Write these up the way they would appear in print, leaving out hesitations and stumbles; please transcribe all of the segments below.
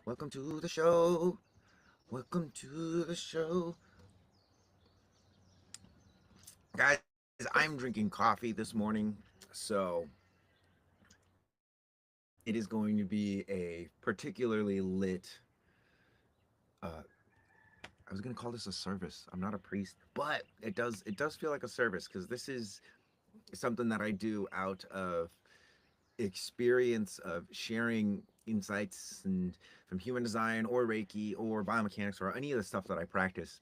Welcome to the show. Welcome to the show. Guys, I'm drinking coffee this morning, so it is going to be a particularly lit I was going to call this a service. I'm not a priest, but it does feel like a service cuz this is something that I do out of experience of sharing insights and from human design or Reiki or biomechanics or any of the stuff that I practice,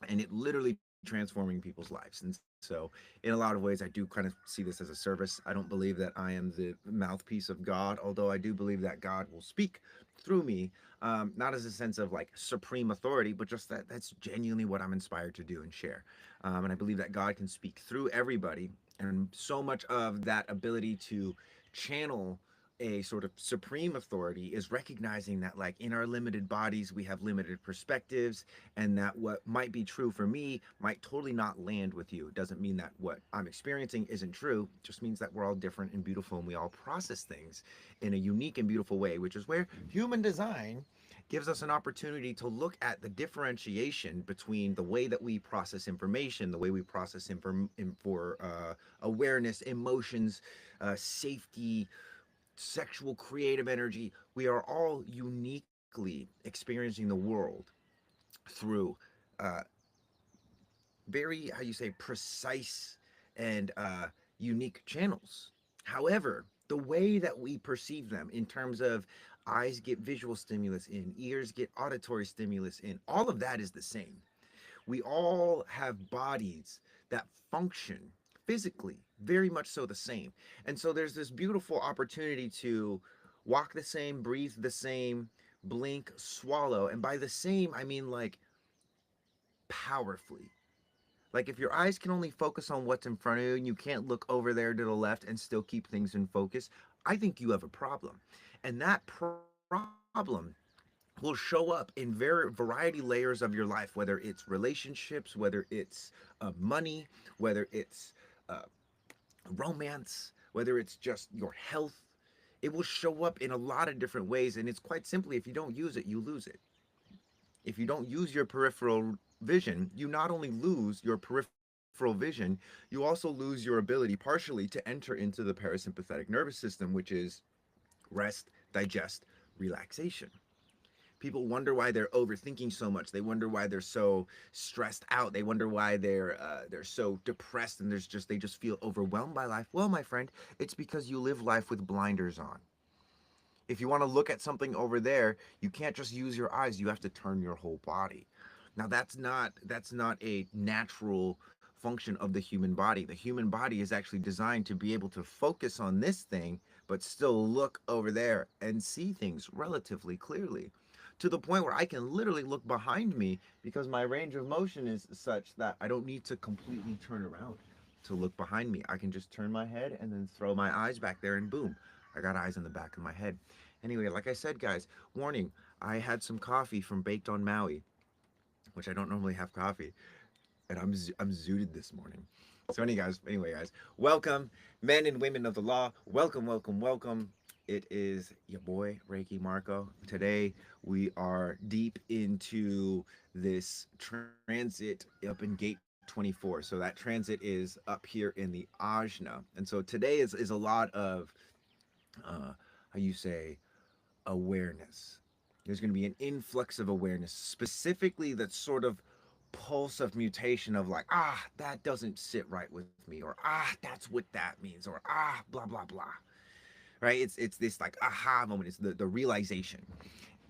and it literally transforming people's lives. And so in a lot of ways I do kind of see this as a service. I don't believe that I am the mouthpiece of God, although I do believe that God will speak through me, not as a sense of like supreme authority, but just that that's genuinely what I'm inspired to do and share. And I believe that God can speak through everybody, and so much of that ability to channel a sort of supreme authority is recognizing that like in our limited bodies we have limited perspectives, and that what might be true for me might totally not land with you. It doesn't mean that what I'm experiencing isn't true, it just means that we're all different and beautiful, and we all process things in a unique and beautiful way, which is where human design gives us an opportunity to look at the differentiation between the way that we process information, the way we process for awareness, emotions, safety, sexual creative energy. We are all uniquely experiencing the world through uh, very, how you say, precise and unique channels. However, the way that we perceive them in terms of eyes get visual stimulus in, ears get auditory stimulus in, all of that is the same. We all have bodies that function physically very much so the same. And so there's this beautiful opportunity to walk the same, breathe the same, blink, swallow. And by the same, I mean like powerfully. Like if your eyes can only focus on what's in front of you and you can't look over there to the left and still keep things in focus, I think you have a problem. And that problem will show up in variety layers of your life, whether it's relationships, whether it's money, whether it's uh, romance, whether it's just your health. It will show up in a lot of different ways. And it's quite simply, if you don't use it, you lose it. If you don't use your peripheral vision, you not only lose your peripheral vision, you also lose your ability partially to enter into the parasympathetic nervous system, which is rest, digest, relaxation. People wonder why they're overthinking so much. They wonder why they're so stressed out. They wonder why they're so depressed, and they just feel overwhelmed by life. Well, my friend, it's because you live life with blinders on. If you want to look at something over there, you can't just use your eyes. You have to turn your whole body. Now that's not a natural function of the human body. The human body is actually designed to be able to focus on this thing but still look over there and see things relatively clearly. To the point where I can literally look behind me because my range of motion is such that I don't need to completely turn around to look behind me. I can just turn my head and then throw my eyes back there, and boom, I got eyes in the back of my head. Anyway, like I said, guys, warning, I had some coffee from Baked on Maui, which I don't normally have coffee, and I'm zooted this morning. So anyway, guys, welcome, men and women of the law. Welcome, welcome, welcome. It is your boy Reikimarco. Today we are deep into this transit up in gate 24. So that transit is up here in the Ajna. And so today is a lot of how you say awareness. There's going to be an influx of awareness, specifically that sort of pulse of mutation of like, that doesn't sit right with me, or that's what that means, or blah blah blah. Right? It's this like aha moment. It's the realization.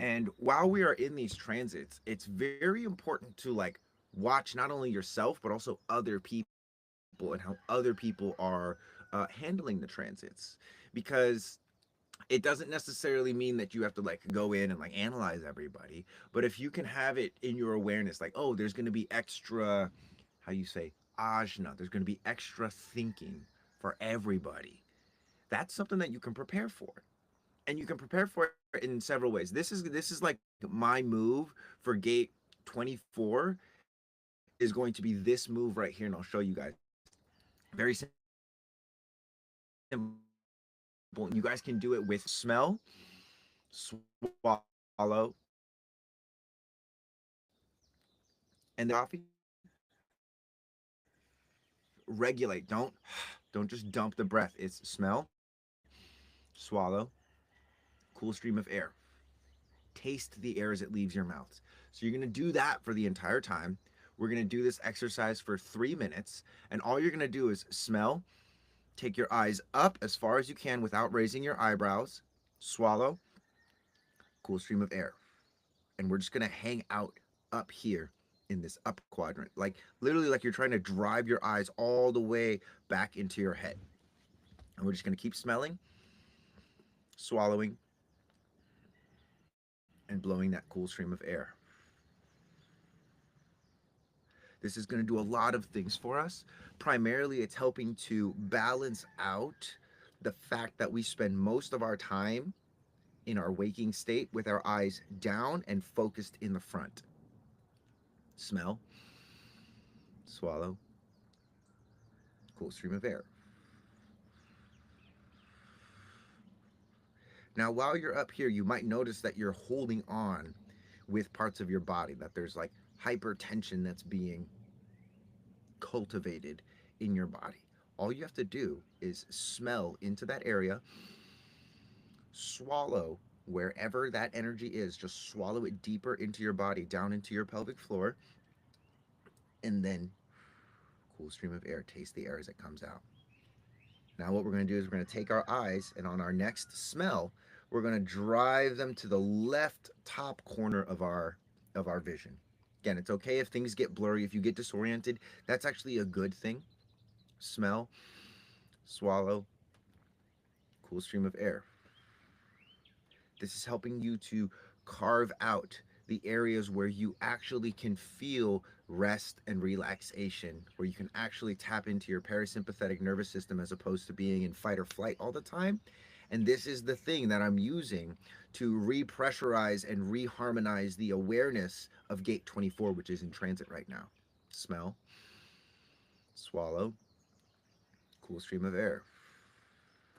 And while we are in these transits, it's very important to like watch not only yourself but also other people and how other people are handling the transits, because it doesn't necessarily mean that you have to like go in and like analyze everybody, but if you can have it in your awareness like, oh, there's going to be extra, how you say, ajna, there's going to be extra thinking for everybody, that's something that you can prepare for. And you can prepare for it in several ways. This is like my move for gate 24 is going to be this move right here, and I'll show you guys. Very simple. You guys can do it with smell, swallow, and then regulate. Don't just dump the breath. It's smell, swallow, cool stream of air. Taste the air as it leaves your mouth. So you're going to do that for the entire time. We're going to do this exercise for 3 minutes. And all you're going to do is smell, take your eyes up as far as you can without raising your eyebrows, swallow, cool stream of air. And we're just going to hang out up here in this up quadrant. Like literally, like you're trying to drive your eyes all the way back into your head. And we're just going to keep smelling, swallowing, and blowing that cool stream of air. This is going to do a lot of things for us. Primarily, it's helping to balance out the fact that we spend most of our time in our waking state with our eyes down and focused in the front. Smell, swallow, cool stream of air. Now, while you're up here, you might notice that you're holding on with parts of your body, that there's like hypertension that's being cultivated in your body. All you have to do is smell into that area, swallow wherever that energy is, just swallow it deeper into your body, down into your pelvic floor, and then cool stream of air. Taste the air as it comes out. Now, what we're going to do is we're going to take our eyes, and on our next smell, we're going to drive them to the left top corner of our vision. Again, it's okay if things get blurry, if you get disoriented. That's actually a good thing. Smell, swallow, cool stream of air. This is helping you to carve out the areas where you actually can feel rest and relaxation, where you can actually tap into your parasympathetic nervous system as opposed to being in fight or flight all the time. And this is the thing that I'm using to repressurize and reharmonize the awareness of gate 24, which is in transit right now. Smell, swallow, cool stream of air.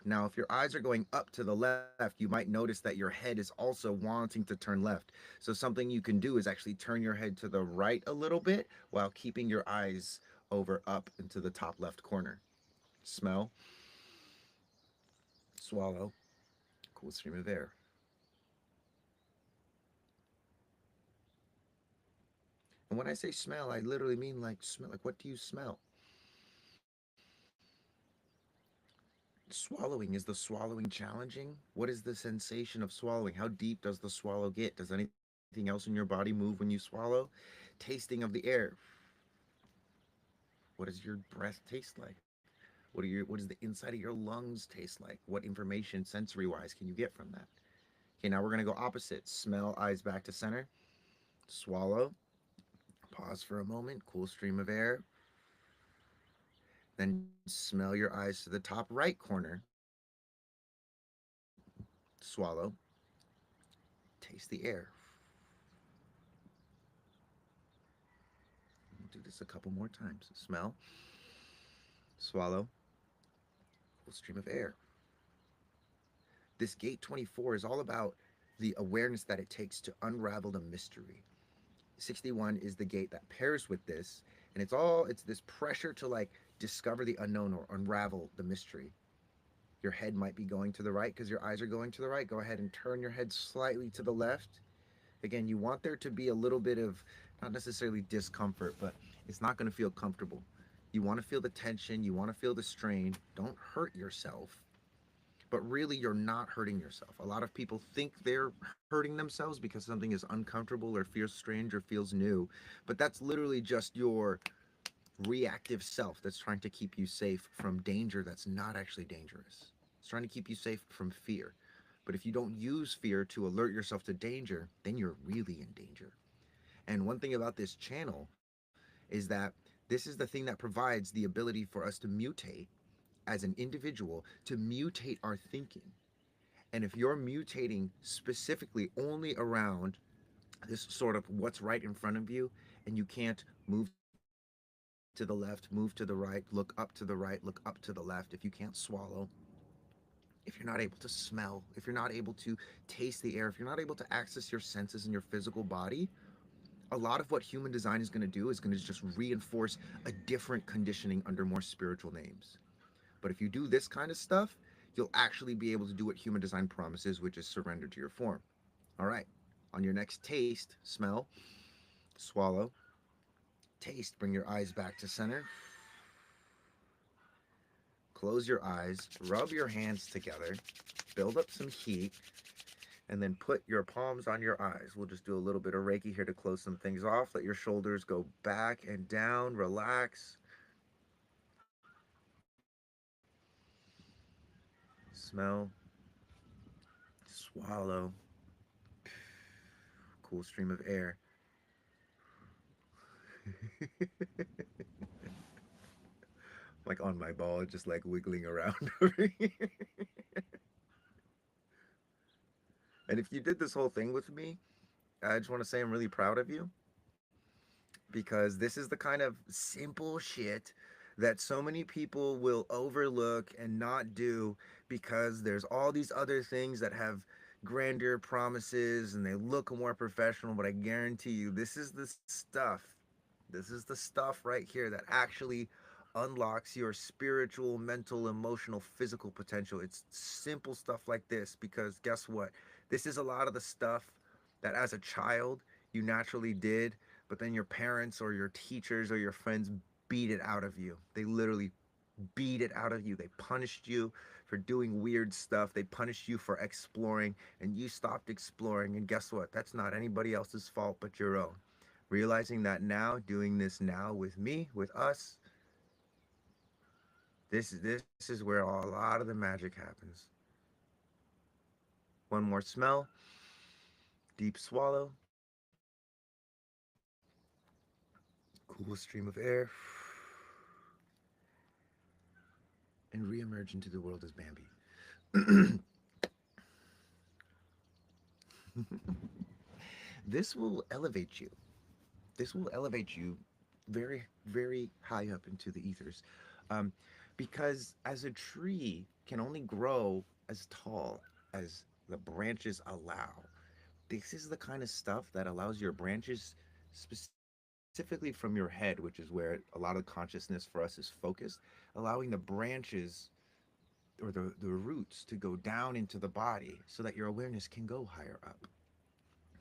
Now, if your eyes are going up to the left, you might notice that your head is also wanting to turn left. So something you can do is actually turn your head to the right a little bit while keeping your eyes over up into the top left corner. Smell, swallow, cool stream of air. And when I say smell, I literally mean like smell. Like, what do you smell? Swallowing, is the swallowing challenging? What is the sensation of swallowing? How deep does the swallow get? Does anything else in your body move when you swallow? Tasting of the air. What does your breath taste like? What does the inside of your lungs taste like? What information sensory wise can you get from that? Okay, now we're going to go opposite. Smell, eyes back to center. Swallow. Pause for a moment. Cool stream of air. Then smell your eyes to the top right corner. Swallow. Taste the air. We'll do this a couple more times. Smell. Swallow. Cool stream of air. This gate 24 is all about the awareness that it takes to unravel the mystery. 61 is the gate that pairs with this, and it's this pressure to like discover the unknown or unravel the mystery. Your head might be going to the right because your eyes are going to the right. Go ahead and turn your head slightly to the left. Again, you want there to be a little bit of, not necessarily discomfort, but it's not going to feel comfortable. You want to feel the tension, you want to feel the strain. Don't hurt yourself, but really you're not hurting yourself. A lot of people think they're hurting themselves because something is uncomfortable or feels strange or feels new, but that's literally just your reactive self that's trying to keep you safe from danger that's not actually dangerous. It's trying to keep you safe from fear. But if you don't use fear to alert yourself to danger, then you're really in danger. And one thing about this channel is that this is the thing that provides the ability for us to mutate as an individual, to mutate our thinking. And if you're mutating specifically only around this sort of what's right in front of you, and you can't move to the left, move to the right, look up to the right, look up to the left, if you can't swallow, if you can't if you're not able to smell, if you're not able to taste the air, if you're not able to access your senses in your physical body, a lot of what human design is going to do is going to just reinforce a different conditioning under more spiritual names. But if you do this kind of stuff, you'll actually be able to do what human design promises, which is surrender to your form. All right. On your next taste, smell, swallow, taste, bring your eyes back to center. Close your eyes, rub your hands together, build up some heat, and then put your palms on your eyes. We'll just do a little bit of Reiki here to close some things off. Let your shoulders go back and down, relax. Smell, swallow, cool stream of air. Like on my ball, just like wiggling around over here. And if you did this whole thing with me, I just want to say I'm really proud of you because this is the kind of simple shit that so many people will overlook and not do because there's all these other things that have grander promises and they look more professional. But I guarantee you, this is the stuff. This is the stuff right here that actually unlocks your spiritual, mental, emotional, physical potential. It's simple stuff like this because guess what? This is a lot of the stuff that as a child you naturally did, but then your parents or your teachers or your friends beat it out of you. They literally beat it out of you. They punished you for doing weird stuff. They punished you for exploring, and you stopped exploring. And guess what? That's not anybody else's fault but your own. Realizing that now, doing this now with me, with us, this is where a lot of the magic happens. One more smell, deep swallow, cool stream of air, and reemerge into the world as Bambi. This will elevate you. This will elevate you very, very high up into the ethers. Um, because as a tree can only grow as tall as the branches allow, this is the kind of stuff that allows your branches, specifically from your head, which is where a lot of consciousness for us is focused, allowing the branches or the roots to go down into the body so that your awareness can go higher up.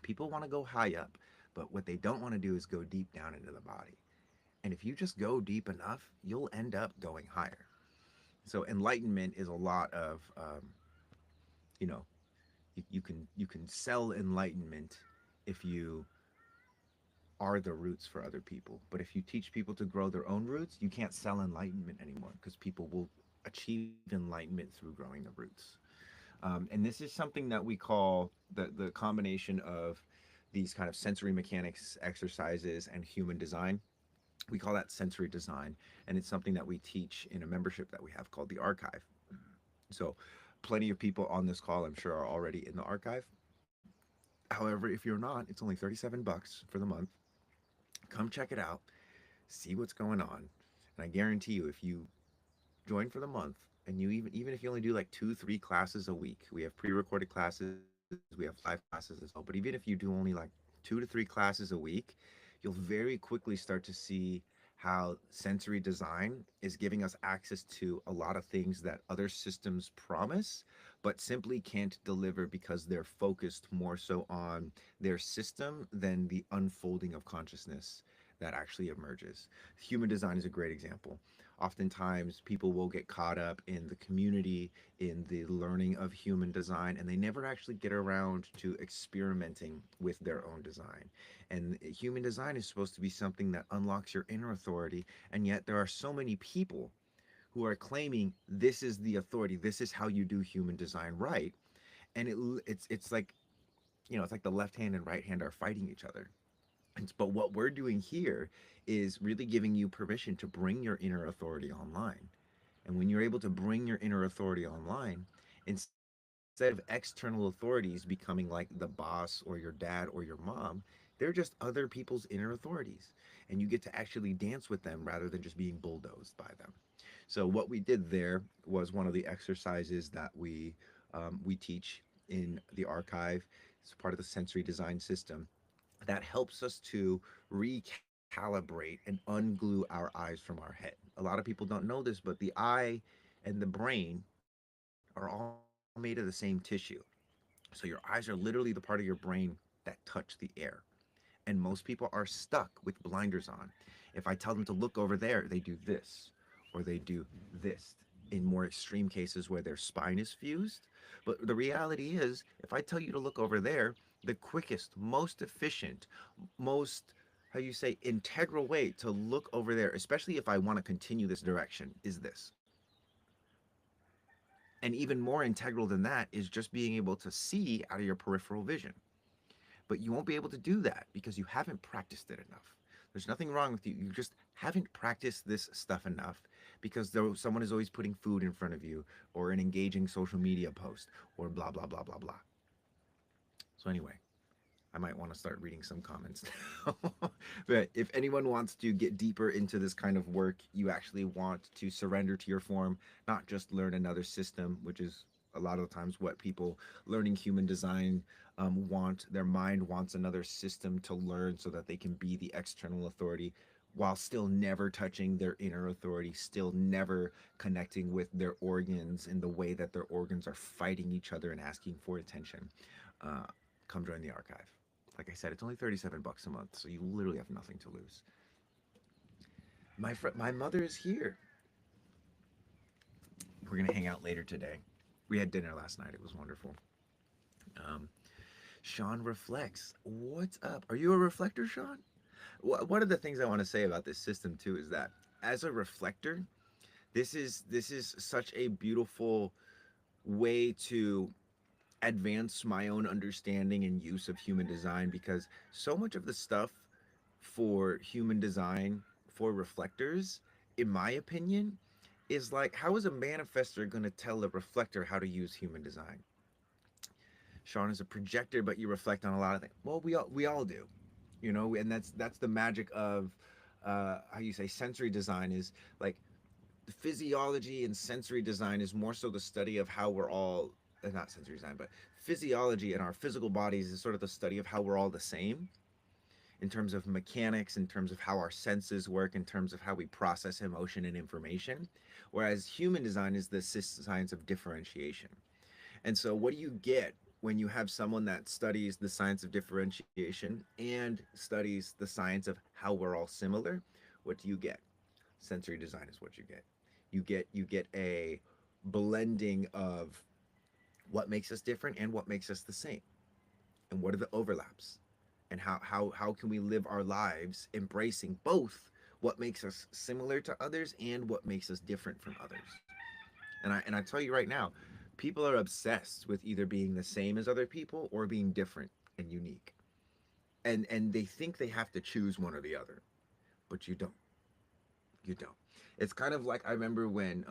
People want to go high up, but what they don't want to do is go deep down into the body. And if you just go deep enough, you'll end up going higher. So enlightenment is a lot of, you know, you can sell enlightenment if you are the roots for other people. But if you teach people to grow their own roots, you can't sell enlightenment anymore because people will achieve enlightenment through growing the roots. And this is something that we call the combination of these kind of sensory mechanics exercises and human design. We call that sensory design, and it's something that we teach in a membership that we have called the archive. So plenty of people on this call I'm sure are already in the archive. However, if you're not, it's only $37 for the month. Come check it out, see what's going on, and I guarantee you, if you join for the month and you even if you only do like 2 3 classes a week, we have pre-recorded classes, we have live classes as well, but even if you do only like 2 to 3 classes a week, you'll very quickly start to see how sensory design is giving us access to a lot of things that other systems promise but simply can't deliver because they're focused more so on their system than the unfolding of consciousness that actually emerges. Human design is a great example. Oftentimes, people will get caught up in the community, in the learning of human design, and they never actually get around to experimenting with their own design. And human design is supposed to be something that unlocks your inner authority, and yet there are so many people who are claiming this is the authority, this is how you do human design right, and it's like, it's like the left hand and right hand are fighting each other. But what we're doing here is really giving you permission to bring your inner authority online. And when you're able to bring your inner authority online, instead of external authorities becoming like the boss or your dad or your mom, They're just other people's inner authorities, and you get to actually dance with them rather than just being bulldozed by them. So what we did there was one of the exercises that we teach in the archive. It's part of the sensory design system that helps us to recalibrate and unglue our eyes from our head. A lot of people don't know this, but the eye and the brain are all made of the same tissue. So your eyes are literally the part of your brain that touch the air. And most people are stuck with blinders on. If I tell them to look over there, they do this or they do this in more extreme cases where their spine is fused. But the reality is, if I tell you to look over there, the quickest, most efficient, most how you say integral way to look over there, especially if I want to continue this direction, is this. And even more integral than that is just being able to see out of your peripheral vision. But you won't be able to do that because you haven't practiced it enough. There's nothing wrong with you. You just haven't practiced this stuff enough because though someone is always putting food in front of you or an engaging social media post or blah, blah, blah, blah, blah. So, anyway, I might want to start reading some comments now. But if anyone wants to get deeper into this kind of work, you actually want to surrender to your form, not just learn another system, which is a lot of the times what people learning human design want. Their mind wants another system to learn so that they can be the external authority while still never touching their inner authority, still never connecting with their organs in the way that their organs are fighting each other and asking for attention. Uh, Come join the archive. Like I said, it's only $37 a month, so you literally have nothing to lose. My mother is here. We're gonna hang out later today. We had dinner last night. It was wonderful. Um, Sean reflects. What's up? Are you a reflector, Sean? One of the things I want to say about this system too is that as a reflector, this is such a beautiful way to advance my own understanding and use of human design because so much of the stuff for human design for reflectors, in my opinion, is like how is a manifestor going to tell a reflector how to use human design? Sean is a projector, but you reflect on a lot of things. Well, we all do, you know, and that's the magic of how you say sensory design is like physiology and sensory design is more so the study of how we're all not sensory design, but physiology in our physical bodies is sort of the study of how we're all the same in terms of mechanics, in terms of how our senses work, in terms of how we process emotion and information. Whereas human design is the science of differentiation. And so, what do you get when you have someone that studies the science of differentiation and studies the science of how we're all similar? What do you get? Sensory design is what you get. You get a blending of what makes us different and what makes us the same, and what are the overlaps, and how can we live our lives embracing both what makes us similar to others and what makes us different from others. And I tell you right now, people are obsessed with either being the same as other people or being different and unique. And they think they have to choose one or the other, but you don't. You don't. It's kind of like I remember when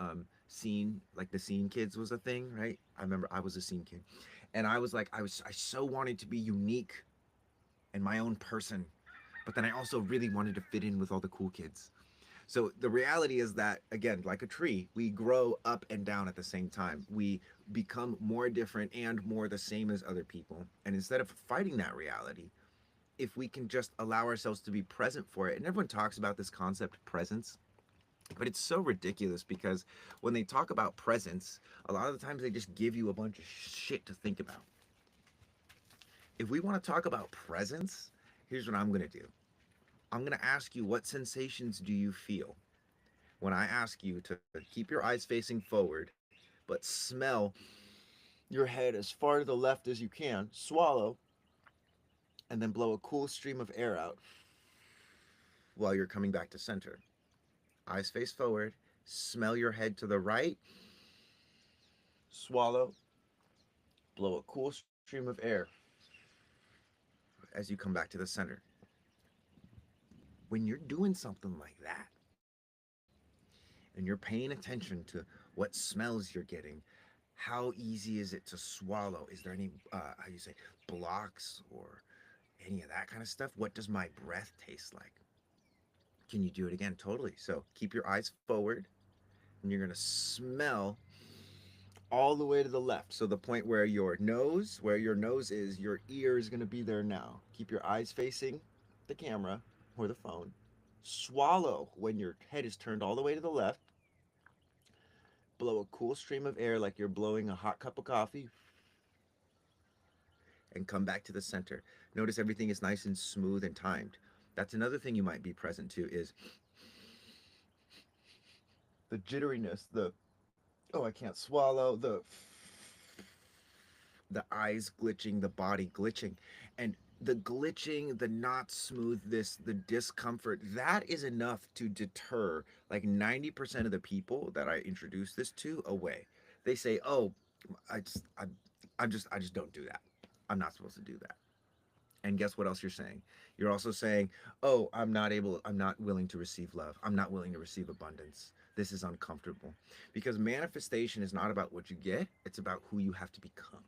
scene like the scene kids was a thing, right? I remember I was a scene kid. And I so wanted to be unique and my own person, but then I also really wanted to fit in with all the cool kids. So the reality is that again, like a tree, we grow up and down at the same time. We become more different and more the same as other people. And instead of fighting that reality, if we can just allow ourselves to be present for it, and everyone talks about this concept presence, but it's so ridiculous because when they talk about presence, a lot of the times they just give you a bunch of shit to think about. If we want to talk about presence, here's what I'm going to do. I'm going to ask you, what sensations do you feel when I ask you to keep your eyes facing forward, but smell your head as far to the left as you can, swallow, and then blow a cool stream of air out while you're coming back to center. Eyes face forward, smell your head to the right, swallow, blow a cool stream of air as you come back to the center. When you're doing something like that, and you're paying attention to what smells you're getting, how easy is it to swallow? Is there any, how do you say, blocks or any of that kind of stuff. What does my breath taste like? Can you do it again? Totally. So keep your eyes forward, and you're gonna smell all the way to the left. So the point where your nose is, your ear is gonna be there now. Keep your eyes facing the camera or the phone. Swallow when your head is turned all the way to the left. Blow a cool stream of air like you're blowing a hot cup of coffee, and come back to the center. Notice everything is nice and smooth and timed. That's another thing you might be present to is the jitteriness, the oh I can't swallow, the eyes glitching, the body glitching. And the glitching, the not smoothness, the discomfort, that is enough to deter like 90% of the people that I introduce this to away. They say, "Oh, I just I just don't do that. I'm not supposed to do that." And guess what else you're saying? You're also saying, "Oh, I'm not willing to receive love. I'm not willing to receive abundance. This is uncomfortable." Because manifestation is not about what you get, it's about who you have to become.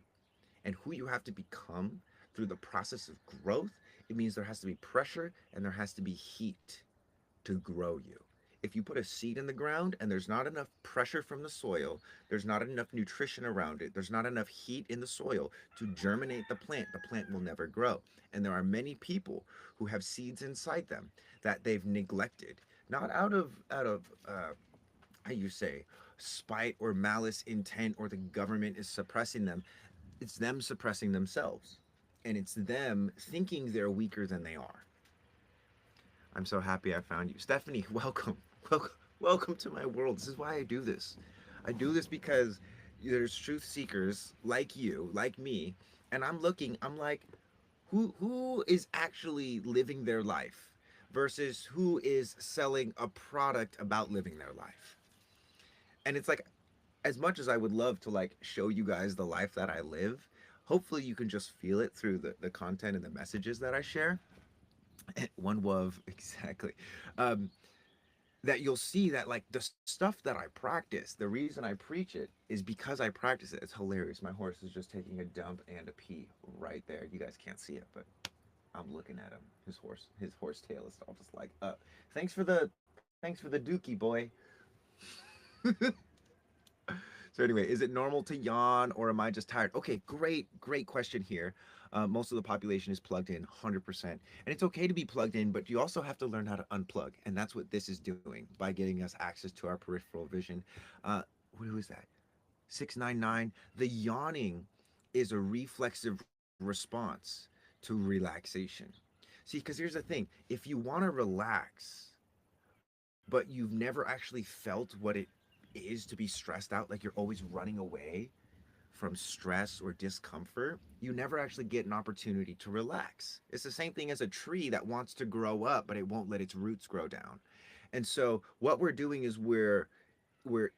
And who you have to become through the process of growth, it means there has to be pressure and there has to be heat to grow you. If you put a seed in the ground and there's not enough pressure from the soil, there's not enough nutrition around it, there's not enough heat in the soil to germinate the plant will never grow. And there are many people who have seeds inside them that they've neglected, not out of how you say spite or malice intent or the government is suppressing them. It's them suppressing themselves, and it's them thinking they're weaker than they are. I'm so happy I found you. Stephanie, welcome. Welcome, welcome to my world. This is why I do this. I do this because there's truth seekers like you, like me, and I'm like, who is actually living their life versus who is selling a product about living their life. And it's like, as much as I would love to like show you guys the life that I live, hopefully you can just feel it through the content and the messages that I share. One love, exactly. Um, that you'll see that like the stuff that I practice, the reason I preach it is because I practice it. It's hilarious. My horse is just taking a dump and a pee right there. You guys can't see it, but I'm looking at him. His horse tail is all just like, thanks for the dookie, boy. So anyway, is it normal to yawn or am I just tired? Okay, great question here. Most of the population is plugged in 100%. And it's okay to be plugged in, but you also have to learn how to unplug. And that's what this is doing by getting us access to our peripheral vision. Uh, who is that? 699. The yawning is a reflexive response to relaxation. See, because here's the thing, if you want to relax, but you've never actually felt what it is to be stressed out, like you're always running away from stress or discomfort, you never actually get an opportunity to relax. It's the same thing as a tree that wants to grow up, but it won't let its roots grow down. And so what we're doing is we're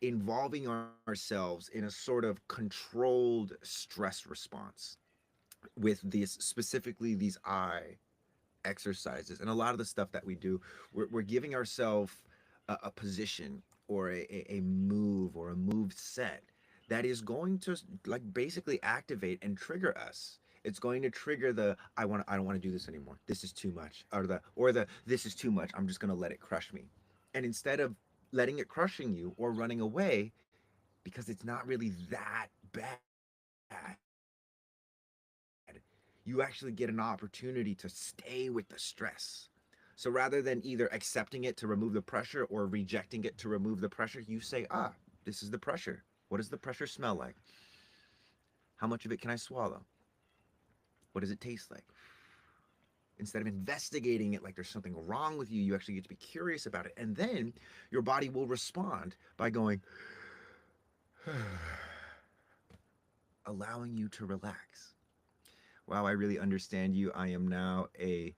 involving ourselves in a sort of controlled stress response with these specifically these eye exercises and a lot of the stuff that we do. We're giving ourselves a position or a move or a move set that is going to like basically activate and trigger us. It's going to trigger the I don't want to do this anymore, this is too much, or the this is too much, I'm just going to let it crush me. And instead of letting it crushing you or running away, because it's not really that bad, you actually get an opportunity to stay with the stress. So rather than either accepting it to remove the pressure or rejecting it to remove the pressure, you say, this is the pressure. What does the pressure smell like? How much of it can I swallow? What does it taste like? Instead of investigating it like there's something wrong with you actually get to be curious about it. And then your body will respond by going, allowing you to relax. Wow, I really understand you. I am now a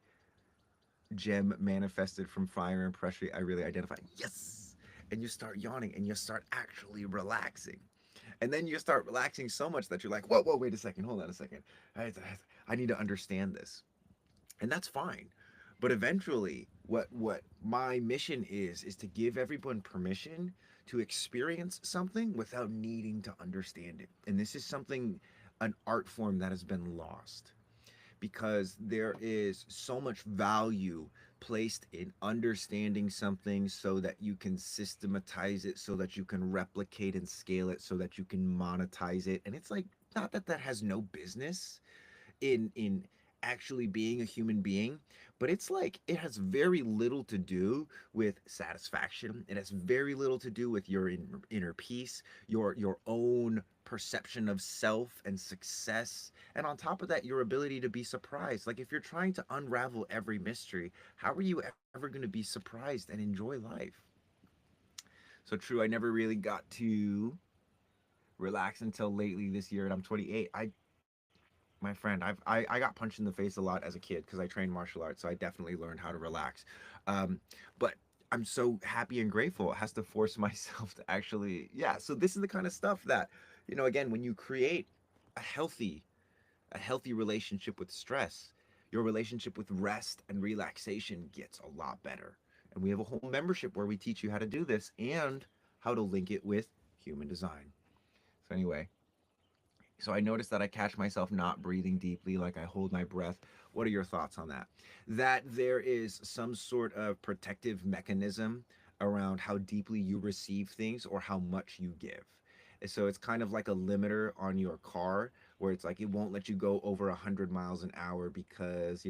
gem manifested from fire and pressure. I really identify. Yes. And you start yawning and you start actually relaxing. And then you start relaxing so much that you're like, whoa, wait a second, hold on a second. I need to understand this. And that's fine. But eventually, what my mission is to give everyone permission to experience something without needing to understand it. And this is something, an art form that has been lost because there is so much value placed in understanding something so that you can systematize it, so that you can replicate and scale it, so that you can monetize it. And it's like, not that that has no business in actually being a human being, but it's like it has very little to do with satisfaction. It has very little to do with your inner peace, your own perception of self and success, and on top of that, your ability to be surprised. Like, if you're trying to unravel every mystery, how are you ever going to be surprised and enjoy life? So true, I never really got to relax until lately this year, and I'm 28. My friend, I got punched in the face a lot as a kid because I trained martial arts, so I definitely learned how to relax. Um, but I'm so happy and grateful. It has to force myself to actually, yeah. So this is the kind of stuff that, again, when you create a healthy, a healthy relationship with stress, your relationship with rest and relaxation gets a lot better. And we have a whole membership where we teach you how to do this and how to link it with human design. So anyway, so I notice that I catch myself not breathing deeply, like I hold my breath. What are your thoughts on that? That there is some sort of protective mechanism around how deeply you receive things or how much you give. And so it's kind of like a limiter on your car where it's like it won't let you go over 100 miles an hour because,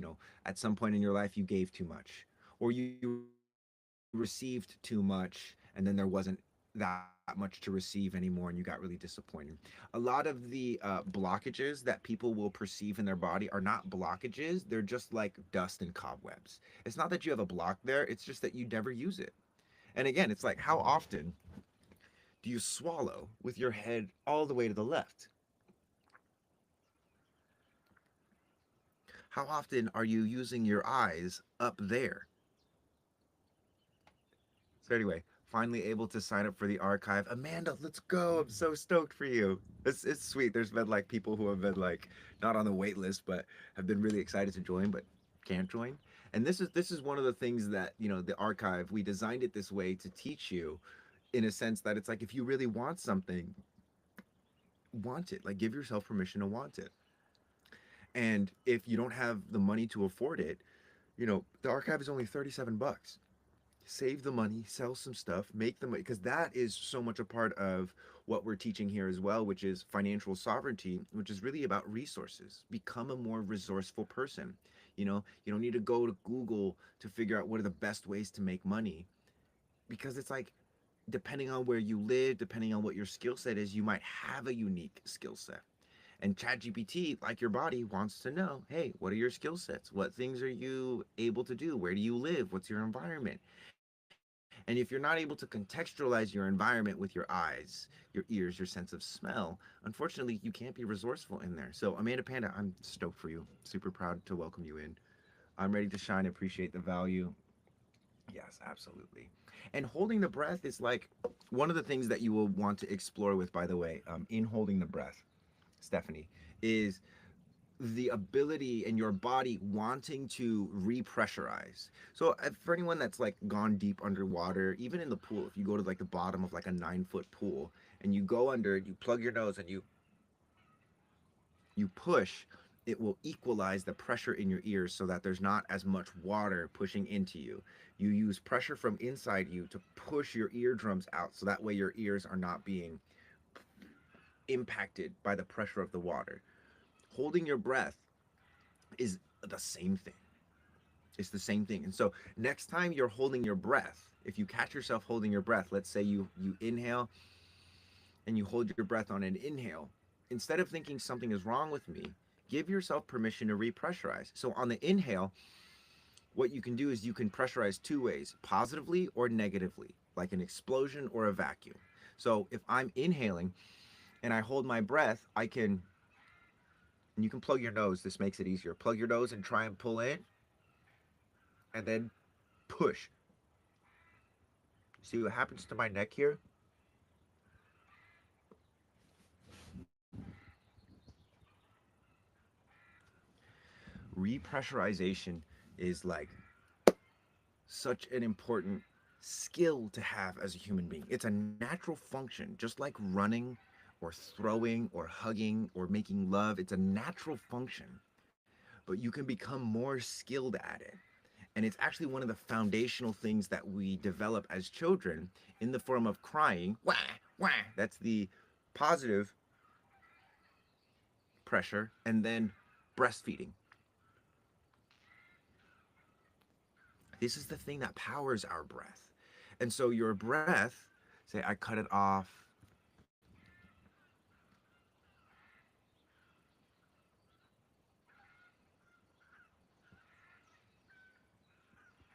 at some point in your life you gave too much or you received too much and then there wasn't that much to receive anymore and you got really disappointed. A lot of the blockages that people will perceive in their body are not blockages, they're just like dust and cobwebs. It's not that you have a block there, it's just that you never use it. And again, it's like, how often do you swallow with your head all the way to the left? How often are you using your eyes up there? So anyway, finally able to sign up for the archive. Amanda, let's go. I'm so stoked for you. It's sweet. There's been like people who have been like not on the wait list, but have been really excited to join, but can't join. And this is one of the things that, the archive, we designed it this way to teach you in a sense that it's like if you really want something, want it. Like, give yourself permission to want it. And if you don't have the money to afford it, the archive is only 37 bucks. Save the money, sell some stuff, make the money, because that is so much a part of what we're teaching here as well, which is financial sovereignty, which is really about resources. Become a more resourceful person. You don't need to go to Google to figure out what are the best ways to make money, because it's like, depending on where you live, depending on what your skill set is, you might have a unique skill set. And ChatGPT, like your body, wants to know, hey, what are your skill sets? What things are you able to do? Where do you live? What's your environment? And if you're not able to contextualize your environment with your eyes, your ears, your sense of smell, unfortunately, you can't be resourceful in there. So, Amanda Panda, I'm stoked for you. Super proud to welcome you in. I'm ready to shine, appreciate the value. Yes, absolutely. And holding the breath is like one of the things that you will want to explore with, by the way, in holding the breath, Stephanie, is the ability in your body wanting to repressurize. So for anyone that's like gone deep underwater, even in the pool, if you go to like the bottom of like a 9 foot pool and you go under, you plug your nose and you push, it will equalize the pressure in your ears so that there's not as much water pushing into you. You use pressure from inside you to push your eardrums out so that way your ears are not being impacted by the pressure of the water. Holding your breath is the same thing. It's the same thing. And so next time you're holding your breath, if you catch yourself holding your breath, let's say you inhale and you hold your breath on an inhale, instead of thinking something is wrong with me, give yourself permission to repressurize. So on the inhale, what you can do is you can pressurize two ways, positively or negatively, like an explosion or a vacuum. So if I'm inhaling and I hold my breath, and you can plug your nose, this makes it easier. Plug your nose and try and pull in and then push. See what happens to my neck here? Repressurization is like such an important skill to have as a human being. It's a natural function, just like running or throwing or hugging or making love. It's a natural function. but you can become more skilled at it. And it's actually one of the foundational things that we develop as children in the form of crying. Wah, wah. That's the positive pressure. And then breastfeeding. This is the thing that powers our breath. And so your breath, say, I cut it off.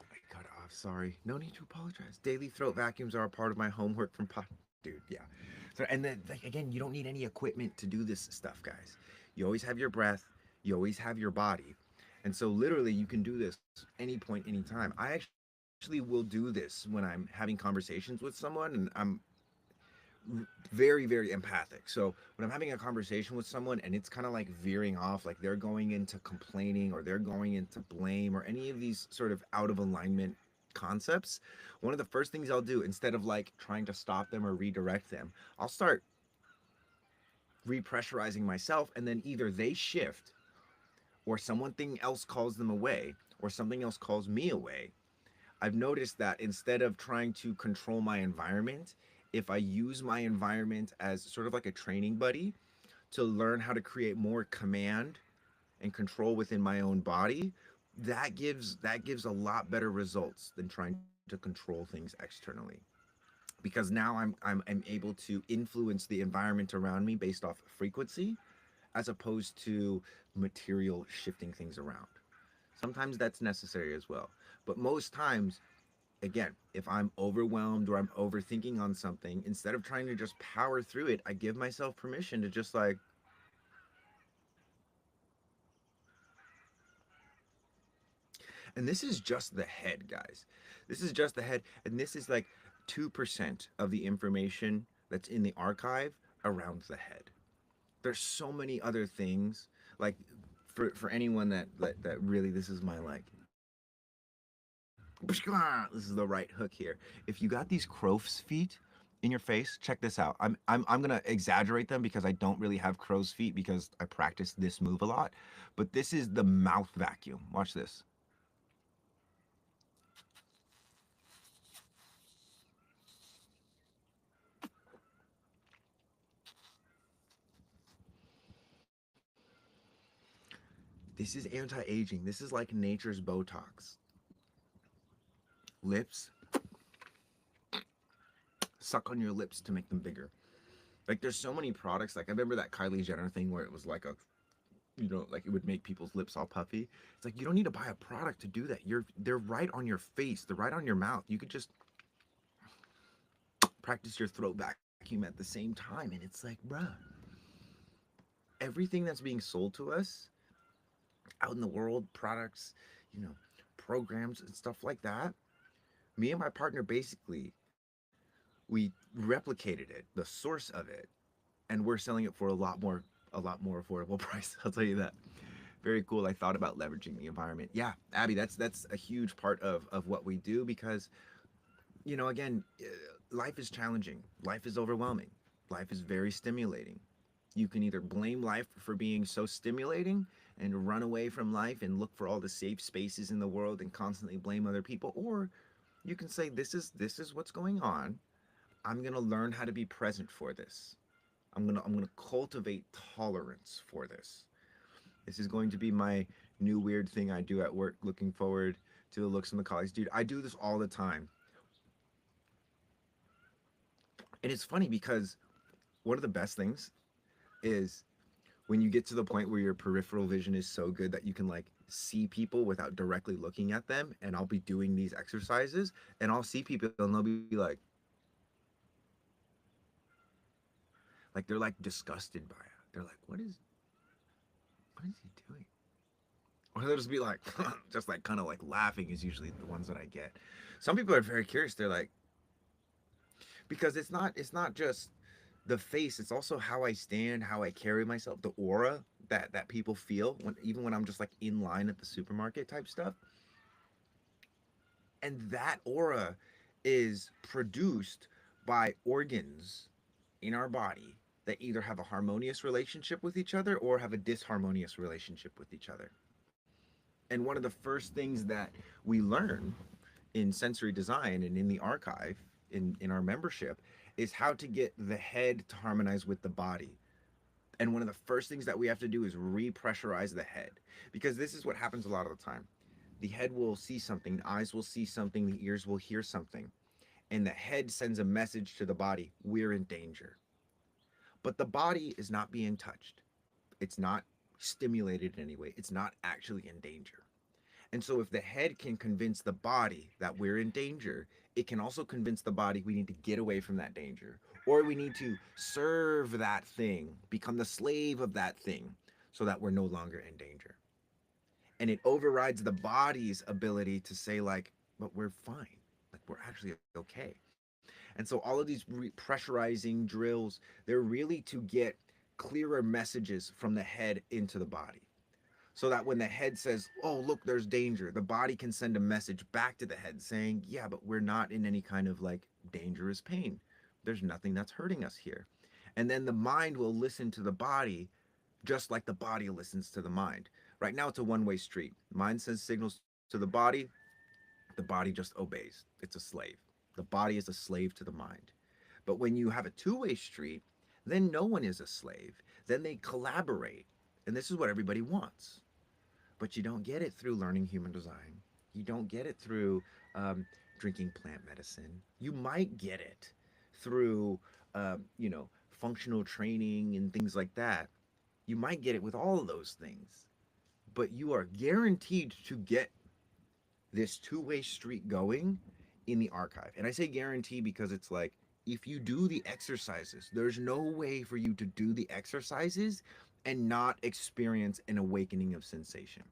I cut off. Sorry. No need to apologize. Daily throat vacuums are a part of my homework from pop. Dude, yeah. So, and then, like, again, you don't need any equipment to do this stuff, guys. You always have your breath, you always have your body. And so, literally, you can do this any point, anytime. I actually will do this when I'm having conversations with someone and I'm very, very empathic. So when I'm having a conversation with someone and it's kind of like veering off, like they're going into complaining or they're going into blame or any of these sort of out of alignment concepts, one of the first things I'll do instead of like trying to stop them or redirect them, I'll start repressurizing myself and then either they shift or something else calls them away or something else calls me away. I've noticed that instead of trying to control my environment, if I use my environment as sort of like a training buddy to learn how to create more command and control within my own body, that gives a lot better results than trying to control things externally. Because now I'm able to influence the environment around me based off frequency as opposed to material shifting things around. Sometimes that's necessary as well. But most times, again, if I'm overwhelmed or I'm overthinking on something, instead of trying to just power through it, I give myself permission to just like, and this is just the head, guys. This is just the head. And this is like 2% of the information that's in the archive around the head. There's so many other things. Like for anyone that really, this is my like, this is the right hook here. If you got these crow's feet in your face, check this out. I'm gonna exaggerate them because I don't really have crow's feet because I practice this move a lot. But this is the mouth vacuum. Watch this. This is anti-aging. This is like nature's Botox. Lips, suck on your lips to make them bigger. Like there's so many products. Like I remember that Kylie Jenner thing where it was like a, like it would make people's lips all puffy. It's like you don't need to buy a product to do that. They're right on your face. They're right on your mouth. You could just practice your throat vacuum at the same time, and it's like, bruh, everything that's being sold to us out in the world, products, you know, programs and stuff like that. Me and my partner basically we replicated it, the source of it, and we're selling it for a lot more affordable price. I'll tell you that. Very cool. I thought about leveraging the environment. Yeah, Abby, that's a huge part of what we do because again, life is challenging. Life is overwhelming. Life is very stimulating. You can either blame life for being so stimulating and run away from life and look for all the safe spaces in the world and constantly blame other people, or you can say this is what's going on. I'm going to learn how to be present for this. I'm going to cultivate tolerance for this. This is going to be my new weird thing I do at work, looking forward to the looks on the colleagues. Dude, I do this all the time. And it's funny because one of the best things is when you get to the point where your peripheral vision is so good that you can like see people without directly looking at them. And I'll be doing these exercises and I'll see people and they'll be like they're like disgusted by it. They're like, what is he doing? Or they'll just be like, just like kind of like laughing is usually the ones that I get. Some people are very curious. They're like, because it's not just the face, it's also how I stand, how I carry myself, the aura that people feel when even when I'm just like in line at the supermarket type stuff. And that aura is produced by organs in our body that either have a harmonious relationship with each other or have a disharmonious relationship with each other. And one of the first things that we learn in sensory design and in the archive in our membership is how to get the head to harmonize with the body. And one of the first things that we have to do is repressurize the head, because this is what happens a lot of the time. The head will see something, the eyes will see something, the ears will hear something, and the head sends a message to the body: we're in danger. But the body is not being touched, it's not stimulated in any way, it's not actually in danger. And so, if the head can convince the body that we're in danger, it can also convince the body we need to get away from that danger, or we need to serve that thing, become the slave of that thing, so that we're no longer in danger. And it overrides the body's ability to say, like, but we're fine, like, we're actually okay. And so, all of these pressurizing drills, they're really to get clearer messages from the head into the body, so that when the head says, "Oh, look, there's danger," the body can send a message back to the head saying, "Yeah, but we're not in any kind of like dangerous pain. There's nothing that's hurting us here." And then the mind will listen to the body just like the body listens to the mind. Right now, it's a one-way street. Mind sends signals to the body just obeys. It's a slave. The body is a slave to the mind. But when you have a two-way street, then no one is a slave. Then they collaborate. And this is what everybody wants. But you don't get it through learning human design. You don't get it through drinking plant medicine. You might get it through, functional training and things like that. You might get it with all of those things, but you are guaranteed to get this two-way street going in the archive. And I say guarantee because it's like, if you do the exercises, there's no way for you to do the exercises and not experience an awakening of sensation.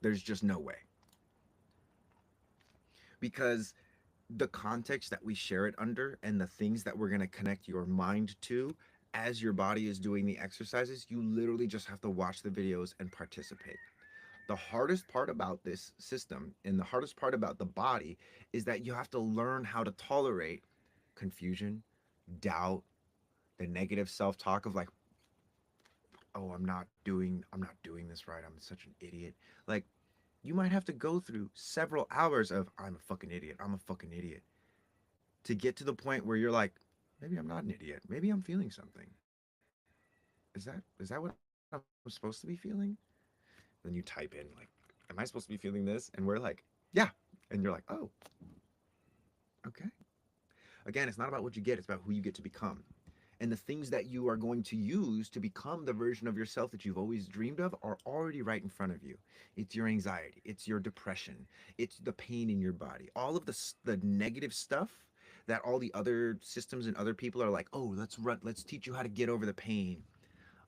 There's just no way. Because the context that we share it under and the things that we're going to connect your mind to as your body is doing the exercises, you literally just have to watch the videos and participate. The hardest part about this system and the hardest part about the body is that you have to learn how to tolerate confusion, doubt, the negative self-talk of like, "Oh, I'm not doing this right. I'm such an idiot." Like, you might have to go through several hours of "I'm a fucking idiot. I'm a fucking idiot," to get to the point where you're like, maybe I'm not an idiot. Maybe I'm feeling something. Is that what I'm supposed to be feeling? Then you type in like, am I supposed to be feeling this? And we're like, yeah. And you're like, oh, okay. Again, it's not about what you get, it's about who you get to become. And the things that you are going to use to become the version of yourself that you've always dreamed of are already right in front of you. It's your anxiety, it's your depression, it's the pain in your body, all of the negative stuff that all the other systems and other people are like, "Oh, let's teach you how to get over the pain."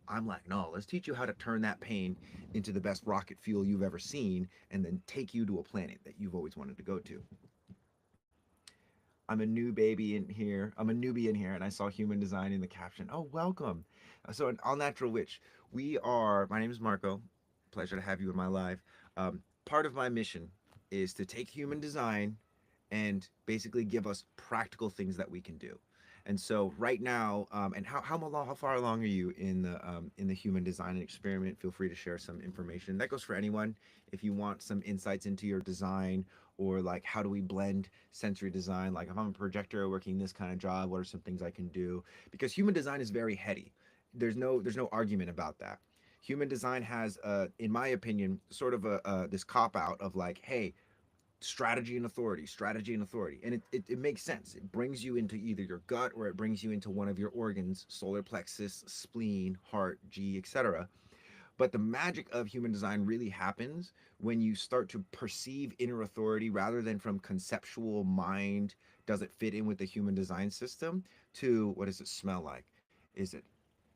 I'm like, "No, let's teach you how to turn that pain into the best rocket fuel you've ever seen and then take you to a planet that you've always wanted to go to." I'm a new baby in here. I'm a newbie in here, and I saw human design in the caption. Oh, welcome. So, an all natural witch. My name is Marco. Pleasure to have you in my life. Part of my mission is to take human design and basically give us practical things that we can do. And so right now, and how far along are you in the human design experiment? Feel free to share some information. That goes for anyone. If you want some insights into your design, or like how do we blend sensory design? Like if I'm a projector working this kind of job, what are some things I can do? Because human design is very heady. There's no argument about that. Human design has, in my opinion, sort of this cop out of like, hey, strategy and authority, and it makes sense. It brings you into either your gut or it brings you into one of your organs: solar plexus, spleen, heart, g, etc. But the magic of human design really happens when you start to perceive inner authority rather than from conceptual mind. Does it fit in with the human design system? To what does it smell like? Is it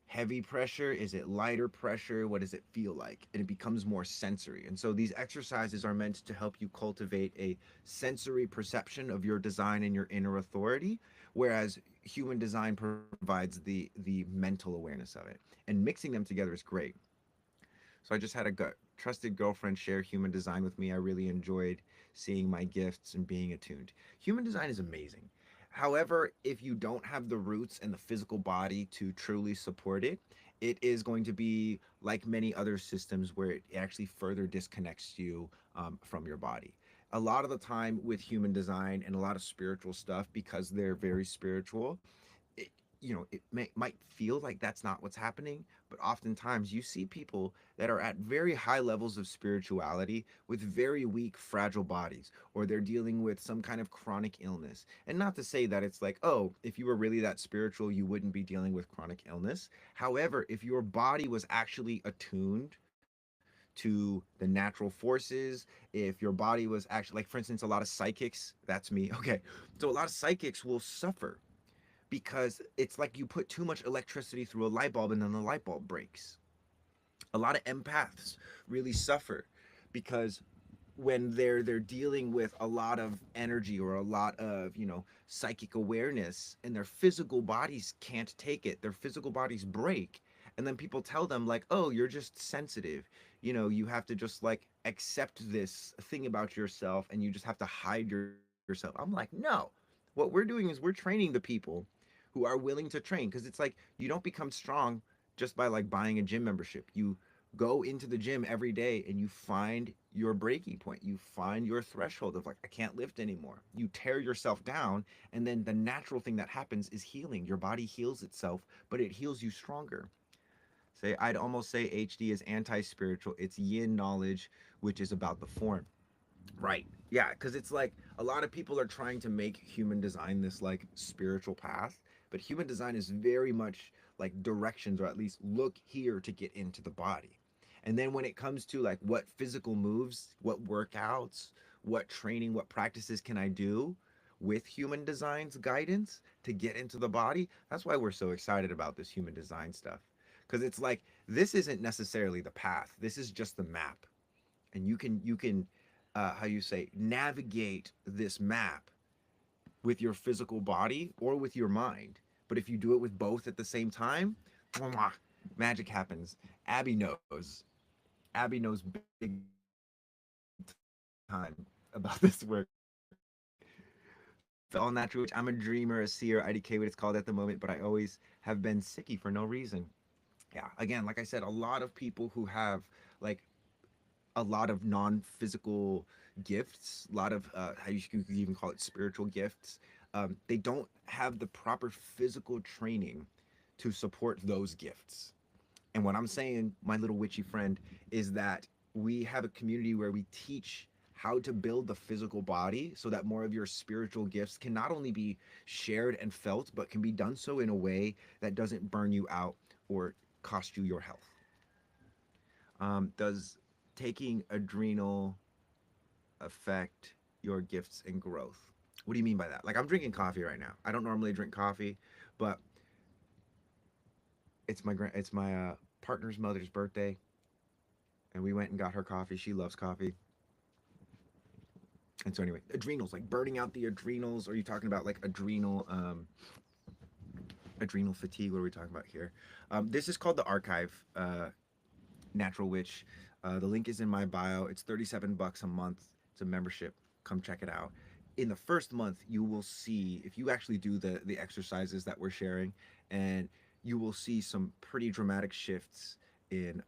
heavy pressure? Is it lighter pressure? What does it feel like? And it becomes more sensory. And so these exercises are meant to help you cultivate a sensory perception of your design and your inner authority, whereas human design provides the mental awareness of it. And mixing them together is great. So I just had a trusted girlfriend share human design with me. I really enjoyed seeing my gifts and being attuned. Human design is amazing. However, if you don't have the roots and the physical body to truly support it, it is going to be like many other systems where it actually further disconnects you from your body. A lot of the time with human design and a lot of spiritual stuff, because they're very spiritual, it, might feel like that's not what's happening, but oftentimes you see people that are at very high levels of spirituality with very weak, fragile bodies, or they're dealing with some kind of chronic illness. And not to say that it's like, oh, if you were really that spiritual, you wouldn't be dealing with chronic illness. However, if your body was actually attuned to the natural forces, if your body was actually, like, for instance, a lot of psychics, that's me, okay, so a lot of psychics will suffer because it's like you put too much electricity through a light bulb and then the light bulb breaks. A lot of empaths really suffer because when they're dealing with a lot of energy or a lot of psychic awareness, and their physical bodies can't take it, their physical bodies break, and then people tell them like, oh, you're just sensitive, you have to just like accept this thing about yourself and you just have to hide yourself. I'm like, no, what we're doing is we're training the people who are willing to train, because it's like you don't become strong just by like buying a gym membership. You go into the gym every day and you find your breaking point. You find your threshold of like, I can't lift anymore. You tear yourself down, and then the natural thing that happens is healing. Your body heals itself, but it heals you stronger. Say, I'd almost say HD is anti-spiritual. It's yin knowledge, which is about the form. Right. Yeah, because it's like a lot of people are trying to make human design this like spiritual path, but human design is very much like directions, or at least look here to get into the body. And then when it comes to like what physical moves, what workouts, what training, what practices can I do with human design's guidance to get into the body, that's why we're so excited about this human design stuff. Because it's like, this isn't necessarily the path, this is just the map. And you can how you say, navigate this map with your physical body or with your mind. But if you do it with both at the same time, mwah, magic happens. Abby knows. Abby knows big time about this work. So all natural, which I'm a dreamer, a seer, IDK, what it's called at the moment, but I always have been sicky for no reason. Yeah, again, like I said, a lot of people who have like a lot of non-physical gifts, a lot of how you could even call it spiritual gifts. They don't have the proper physical training to support those gifts. And what I'm saying, my little witchy friend, is that we have a community where we teach how to build the physical body so that more of your spiritual gifts can not only be shared and felt, but can be done so in a way that doesn't burn you out or cost you your health. Does taking adrenal affect your gifts and growth? What do you mean by that? Like, I'm drinking coffee right now. I don't normally drink coffee, but it's my partner's mother's birthday, and we went and got her coffee. She loves coffee. And so anyway, adrenals, like burning out the adrenals. Or are you talking about like adrenal fatigue? What are we talking about here? This is called the Archive, Natural Witch. The link is in my bio. It's 37 bucks a month. It's a membership. Come check it out. In the first month, you will see, if you actually do the exercises that we're sharing, and you will see some pretty dramatic shifts in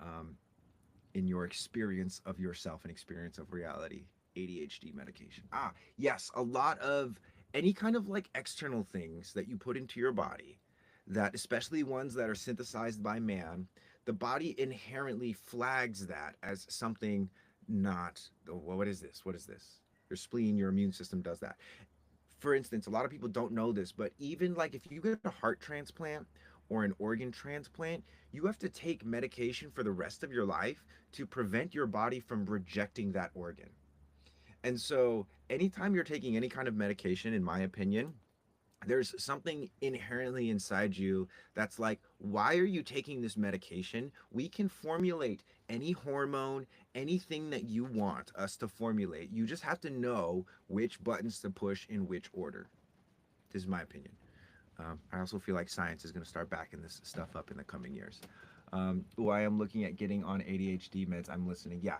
your experience of yourself and experience of reality. ADHD medication. Ah, yes, a lot of any kind of like external things that you put into your body, that especially ones that are synthesized by man, the body inherently flags that as something not, oh, well, what is this? What is this? Your spleen, your immune system does that. For instance, a lot of people don't know this, but even like if you get a heart transplant or an organ transplant, you have to take medication for the rest of your life to prevent your body from rejecting that organ. And so, anytime you're taking any kind of medication, in my opinion, there's something inherently inside you that's like, why are you taking this medication? We can formulate any hormone, anything that you want us to formulate. You just have to know which buttons to push in which order. This is my opinion. I also feel like science is going to start backing this stuff up in the coming years. Why I'm looking at getting on ADHD meds, I'm listening. Yeah.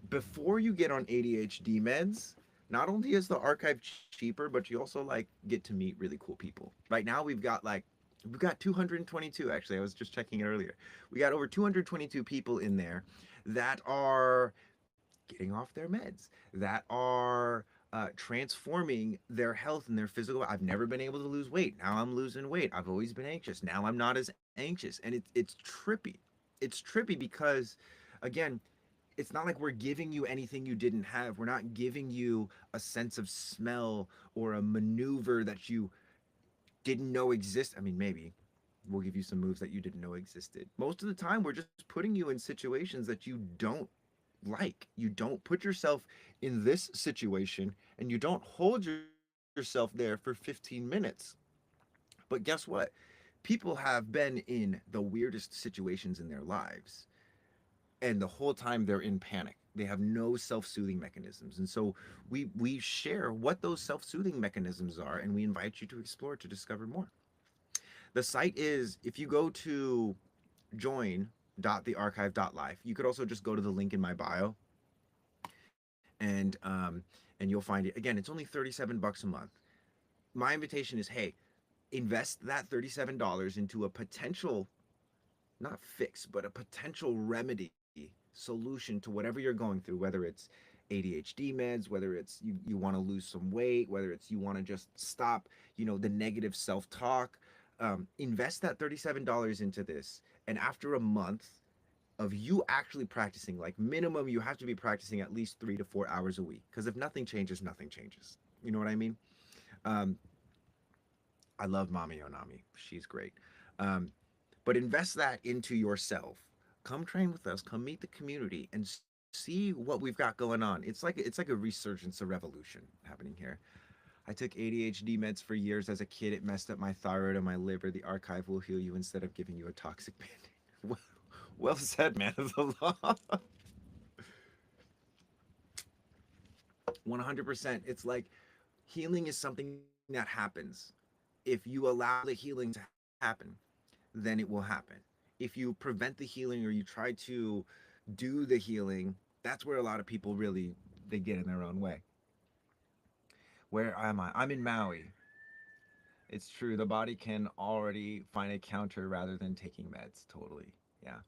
Before you get on ADHD meds, not only is the archive cheaper, but you also like get to meet really cool people. Right now we've got like We've got 222 actually. I was just checking it earlier. We got over 222 people in there that are getting off their meds, that are transforming their health and their physical. I've never been able to lose weight. Now I'm losing weight. I've always been anxious. Now I'm not as anxious. And it's trippy. It's trippy because, again, it's not like we're giving you anything you didn't have. We're not giving you a sense of smell or a maneuver that you didn't know exist. I mean, maybe we'll give you some moves that you didn't know existed. Most of the time, we're just putting you in situations that you don't like. You don't put yourself in this situation and you don't hold yourself there for 15 minutes. But guess what? People have been in the weirdest situations in their lives, and the whole time they're in panic. They have no self-soothing mechanisms. And so we share what those self-soothing mechanisms are, and we invite you to explore to discover more. The site is, if you go to join.thearchive.life, you could also just go to the link in my bio, and and you'll find it. Again, it's only $37 a month. My invitation is, hey, invest that $37 into a potential, not fix, but a potential remedy, solution to whatever you're going through, whether it's ADHD meds, whether it's you want to lose some weight, whether it's you want to just stop, the negative self-talk. Invest that $37 into this. And after a month of you actually practicing, like minimum, you have to be practicing at least 3 to 4 hours a week. Because if nothing changes, nothing changes. You know what I mean? Um, I love Mami Onami. She's great. Um, but invest that into yourself. Come train with us. Come meet the community and see what we've got going on. It's like a resurgence, a revolution happening here. I took ADHD meds for years as a kid. It messed up my thyroid and my liver. The archive will heal you instead of giving you a toxic band-aid. Well said, man of the law. 100%. It's like healing is something that happens. If you allow the healing to happen, then it will happen. If you prevent the healing or you try to do the healing, that's where a lot of people really they get in their own way. Where am I? I'm in Maui. It's true. The body can already find a counter rather than taking meds. Totally. Yeah.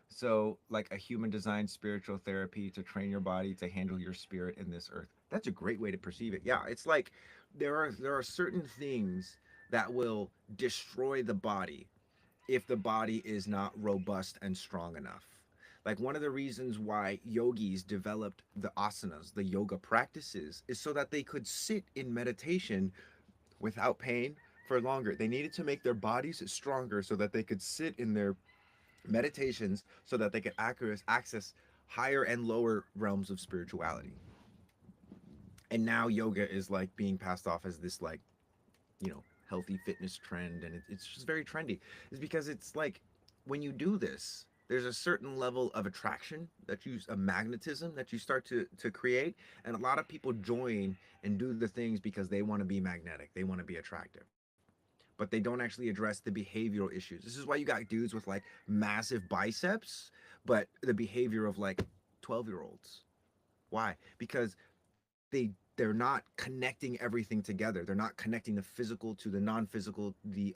So, like a human designed spiritual therapy to train your body to handle your spirit in this earth. That's a great way to perceive it. Yeah, it's like there are certain things that will destroy the body if the body is not robust and strong enough. Like one of the reasons why yogis developed the asanas, the yoga practices, is so that they could sit in meditation without pain for longer. They needed to make their bodies stronger so that they could sit in their meditations so that they could access higher and lower realms of spirituality. And now yoga is like being passed off as this like, healthy fitness trend, and it's just very trendy. Is because it's like when you do this, there's a certain level of attraction that you a magnetism that you start to create, and a lot of people join and do the things because they want to be magnetic, they want to be attractive, but they don't actually address the behavioral issues. This is why you got dudes with like massive biceps, but the behavior of like 12-year-olds. Why? Because they're not connecting everything together. They're not connecting the physical to the non-physical, the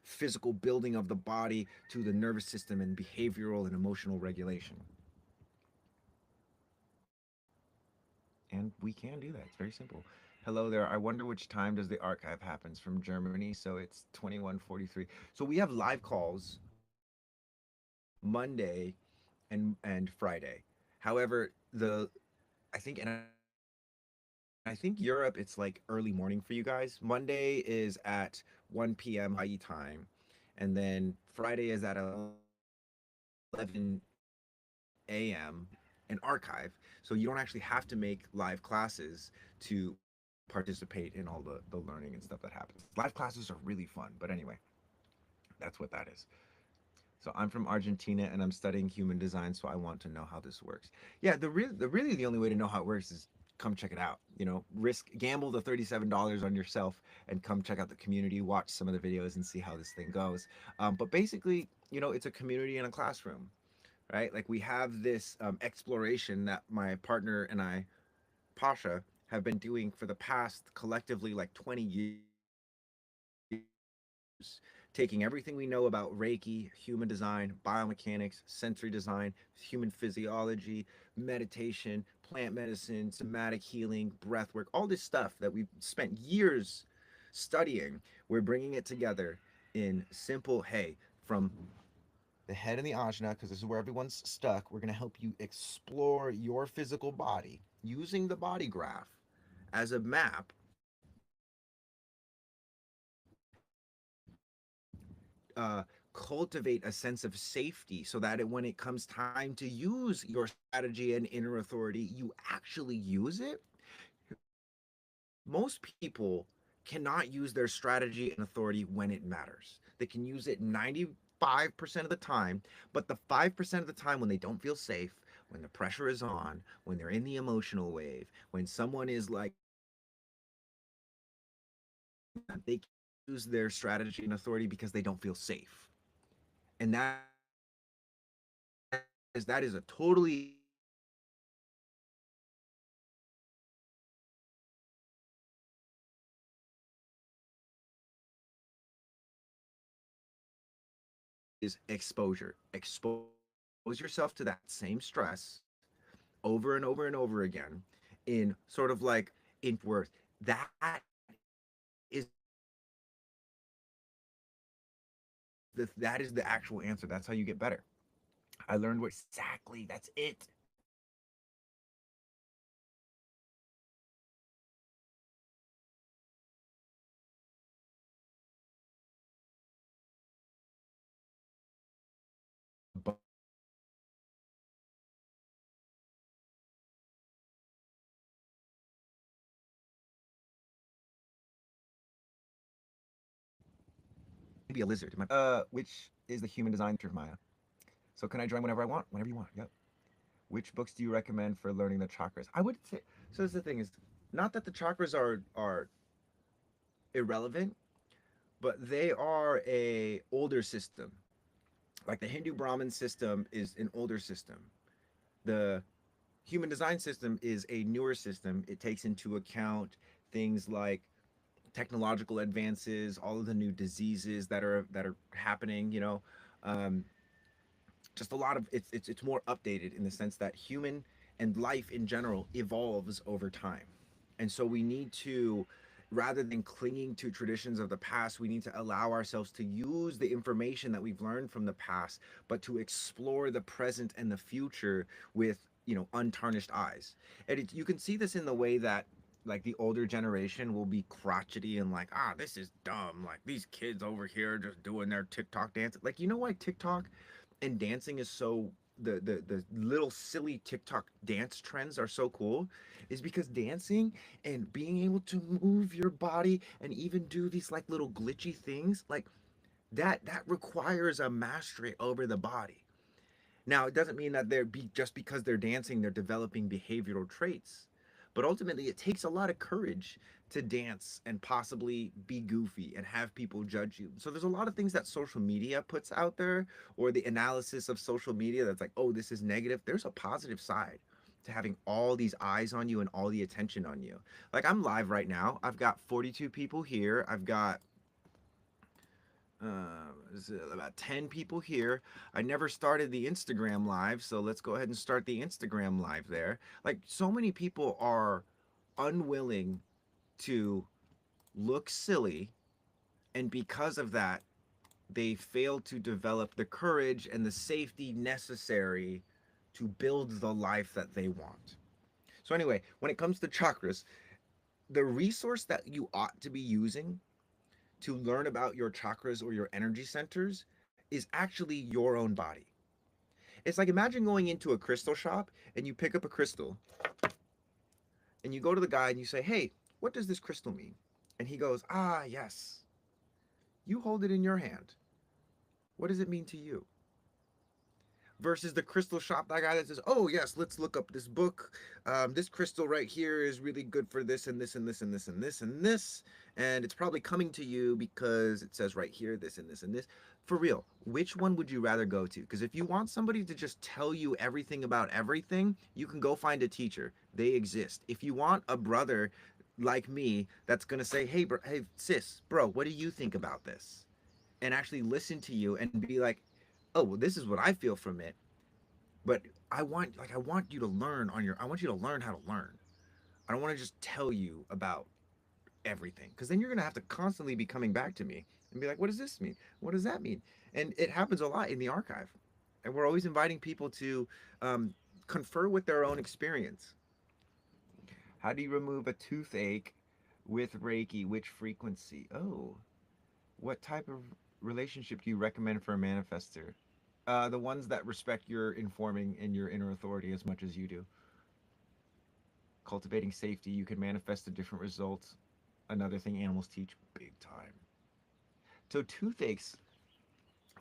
physical building of the body to the nervous system and behavioral and emotional regulation. And we can do that. It's very simple. Hello there. I wonder which time does the archive happens from Germany. So it's 21:43. So we have live calls Monday and Friday. However, the I think and I think Europe it's like early morning for you guys. Monday is at 1 p.m. Hawaii time, and then Friday is at 11 a.m. an archive. So you don't actually have to make live classes to participate in all the learning and stuff that happens. Live classes are really fun, but anyway, that's what that is. So I'm from Argentina and I'm studying human design, so I want to know how this works. Yeah, really the only way to know how it works is come check it out. Gamble the $37 on yourself and come check out the community, watch some of the videos and see how this thing goes. But basically, it's a community and a classroom, right? Like we have this exploration that my partner and I, Pasha, have been doing for the past collectively like 20 years. This is our 20th year. taking everything we know about Reiki, human design, biomechanics, sensory design, human physiology, meditation, plant medicine, somatic healing, breath work, all this stuff that we've spent years studying. We're bringing it together in simple, hey, from the head and the ajna, because this is where everyone's stuck. We're going to help you explore your physical body using the body graph as a map cultivate a sense of safety so that when it comes time to use your strategy and inner authority, you actually use it. Most people cannot use their strategy and authority when it matters. They can use it 95% of the time, but the 5% of the time when they don't feel safe, when the pressure is on, when they're in the emotional wave, when someone is like they use their strategy and authority because they don't feel safe. And that is a totally is exposure. Expose yourself to that same stress over and over and over again in sort of like in worth. That is that is the actual answer. That's how you get better. I learned what exactly that's it. But be a lizard. Which is the human design of Maya. So can I join whenever I want? Whenever you want. Yep. Which books do you recommend for learning the chakras? I would say so. The thing is, not that the chakras are irrelevant, but they are a older system. Like the Hindu Brahmin system is an older system. The human design system is a newer system. It takes into account things like technological advances, all of the new diseases that are happening. Um, just a lot of it's more updated in the sense that human and life in general evolves over time, and so we need to, rather than clinging to traditions of the past, we need to allow ourselves to use the information that we've learned from the past, but to explore the present and the future with untarnished eyes. And you can see this in the way that like the older generation will be crotchety and like, this is dumb, like these kids over here just doing their TikTok dance. Like, you know why TikTok and dancing is so the little silly TikTok dance trends are so cool is because dancing and being able to move your body and even do these like little glitchy things like that requires a mastery over the body. Now, it doesn't mean that just because they're dancing, they're developing behavioral traits. But ultimately, it takes a lot of courage to dance and possibly be goofy and have people judge you. So there's a lot of things that social media puts out there, or the analysis of social media that's like, oh, this is negative. There's a positive side to having all these eyes on you and all the attention on you. Like I'm live right now. I've got 42 people here. I've got about 10 people here. I never started the Instagram live, so let's go ahead and start the Instagram live there. Like, so many people are unwilling to look silly, and because of that, they fail to develop the courage and the safety necessary to build the life that they want. So, anyway, when it comes to chakras, the resource that you ought to be using to learn about your chakras or your energy centers is actually your own body. It's like imagine going into a crystal shop and you pick up a crystal and you go to the guy and you say, "Hey, what does this crystal mean?" And he goes, "Ah, yes." You hold it in your hand. What does it mean to you? Versus the crystal shop, that guy that says, "Oh yes, let's look up this book. This crystal right here is really good for this and this and this and this and this and this, and it's probably coming to you because it says right here this and this and this." For real, which one would you rather go to? Because if you want somebody to just tell you everything about everything, you can go find a teacher. They exist. If you want a brother like me that's gonna say, "Hey, bro, hey sis, bro, what do you think about this?" and actually listen to you and be like, oh, well, this is what I feel from it. But I want you to learn on your, I want you to learn how to learn. I don't want to just tell you about everything, because then you're going to have to constantly be coming back to me and be like, what does this mean? What does that mean? And it happens a lot in the archive. And we're always inviting people to um, confer with their own experience. How do you remove a toothache with Reiki? Which frequency? Oh, what type of relationship do you recommend for a manifester? The ones that respect your informing and your inner authority as much as you do. Cultivating safety, you can manifest a different result. Another thing animals teach big time. So toothaches,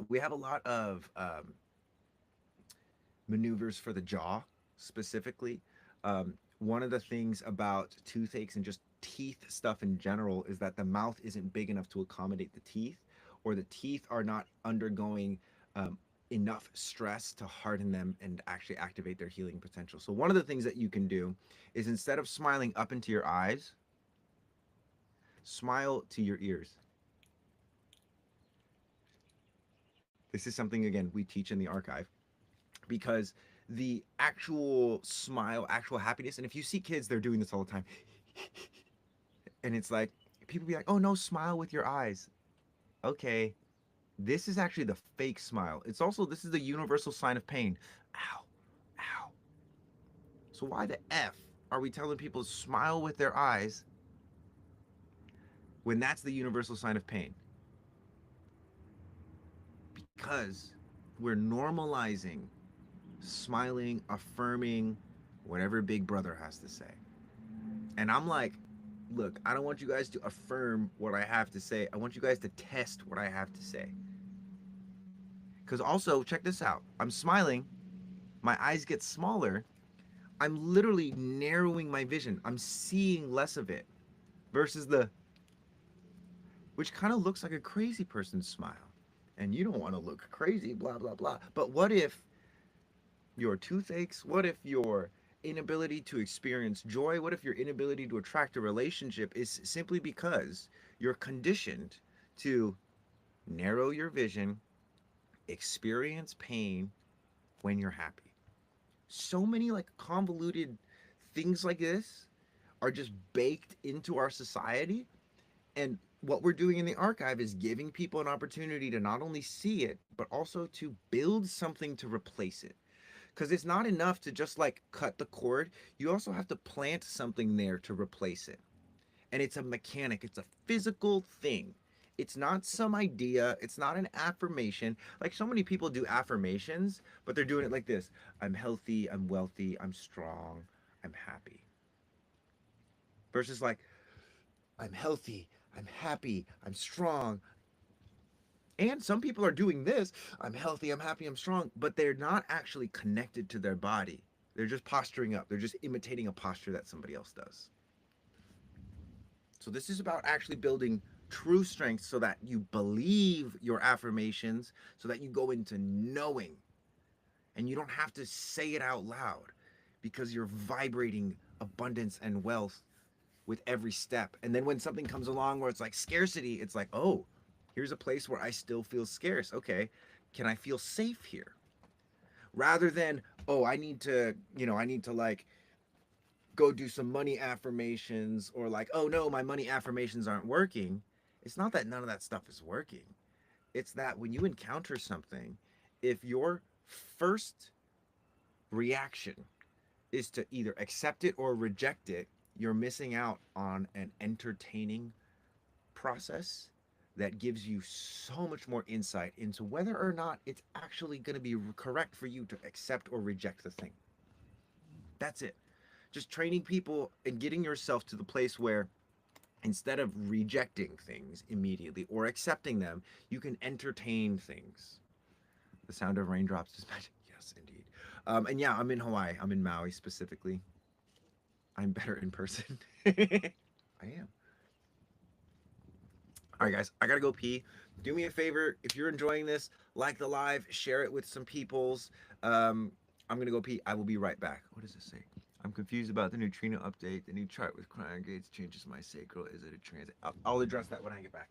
we have a lot of maneuvers for the jaw specifically. One of the things about toothaches and just teeth stuff in general is that the mouth isn't big enough to accommodate the teeth, or the teeth are not undergoing um, enough stress to harden them and actually activate their healing potential. So, one of the things that you can do is, instead of smiling up into your eyes, smile to your ears. This is something, again, we teach in the archive, because the actual smile, actual happiness, and if you see kids, they're doing this all the time. And it's like, people be like, oh no, smile with your eyes. Okay, this is actually the fake smile. It's also, this is the universal sign of pain. Ow, ow. So why the F are we telling people to smile with their eyes when that's the universal sign of pain? Because we're normalizing smiling, affirming whatever Big Brother has to say. And I'm like, look, I don't want you guys to affirm what I have to say. I want you guys to test what I have to say. Because also, check this out. I'm smiling, my eyes get smaller. I'm literally narrowing my vision. I'm seeing less of it versus the, which kind of looks like a crazy person's smile. And you don't want to look crazy, blah, blah, blah. But what if your toothaches? What if your inability to experience joy? What if your inability to attract a relationship is simply because you're conditioned to narrow your vision, experience pain when you're happy? So many like convoluted things like this are just baked into our society. And what we're doing in the archive is giving people an opportunity to not only see it, but also to build something to replace it. Because it's not enough to just like cut the cord. You also have to plant something there to replace it. And it's a mechanic, it's a physical thing. It's not some idea, it's not an affirmation. Like, so many people do affirmations, but they're doing it like this: I'm healthy, I'm wealthy, I'm strong, I'm happy. Versus like, I'm healthy, I'm happy, I'm strong. And some people are doing this: I'm healthy, I'm happy, I'm strong, but they're not actually connected to their body. They're just posturing up. They're just imitating a posture that somebody else does. So this is about actually building true strength so that you believe your affirmations, so that you go into knowing, and you don't have to say it out loud, because you're vibrating abundance and wealth with every step. And then when something comes along where it's like scarcity, it's like, oh, here's a place where I still feel scarce. Okay, can I feel safe here? Rather than, oh, I need to, I need to like go do some money affirmations, or like, oh no, my money affirmations aren't working. It's not that none of that stuff is working. It's that when you encounter something, if your first reaction is to either accept it or reject it, you're missing out on an entertaining process that gives you so much more insight into whether or not it's actually going to be correct for you to accept or reject the thing. That's it. Just training people and getting yourself to the place where, instead of rejecting things immediately or accepting them, you can entertain things. The sound of raindrops is magic. Yes, indeed. And yeah, I'm in Hawaii. I'm in Maui specifically. I'm better in person. I am. All right, guys, I gotta go pee. Do me a favor, if you're enjoying this, like the live, share it with some peoples. I'm gonna go pee. I will be right back. What does this say? I'm confused about the neutrino update. The new chart with cryo gates changes my sacral. Is it a transit? I'll address that when I get back.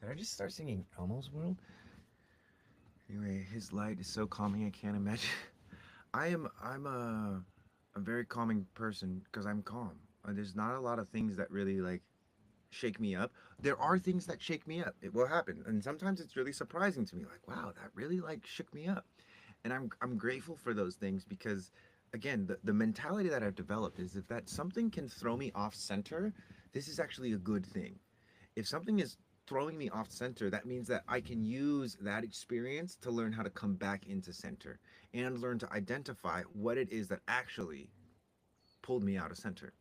Did I just start singing Elmo's World? Anyway, his light is so calming I can't imagine. I'm a very calming person because I'm calm. There's not a lot of things that really like shake me up. There are things that shake me up. It will happen, and sometimes it's really surprising to me. Like, wow, that really like shook me up, and I'm grateful for those things because, again, the mentality that I've developed is if that something can throw me off center, this is actually a good thing. If something is throwing me off center, that means that I can use that experience to learn how to come back into center and learn to identify what it is that actually pulled me out of center.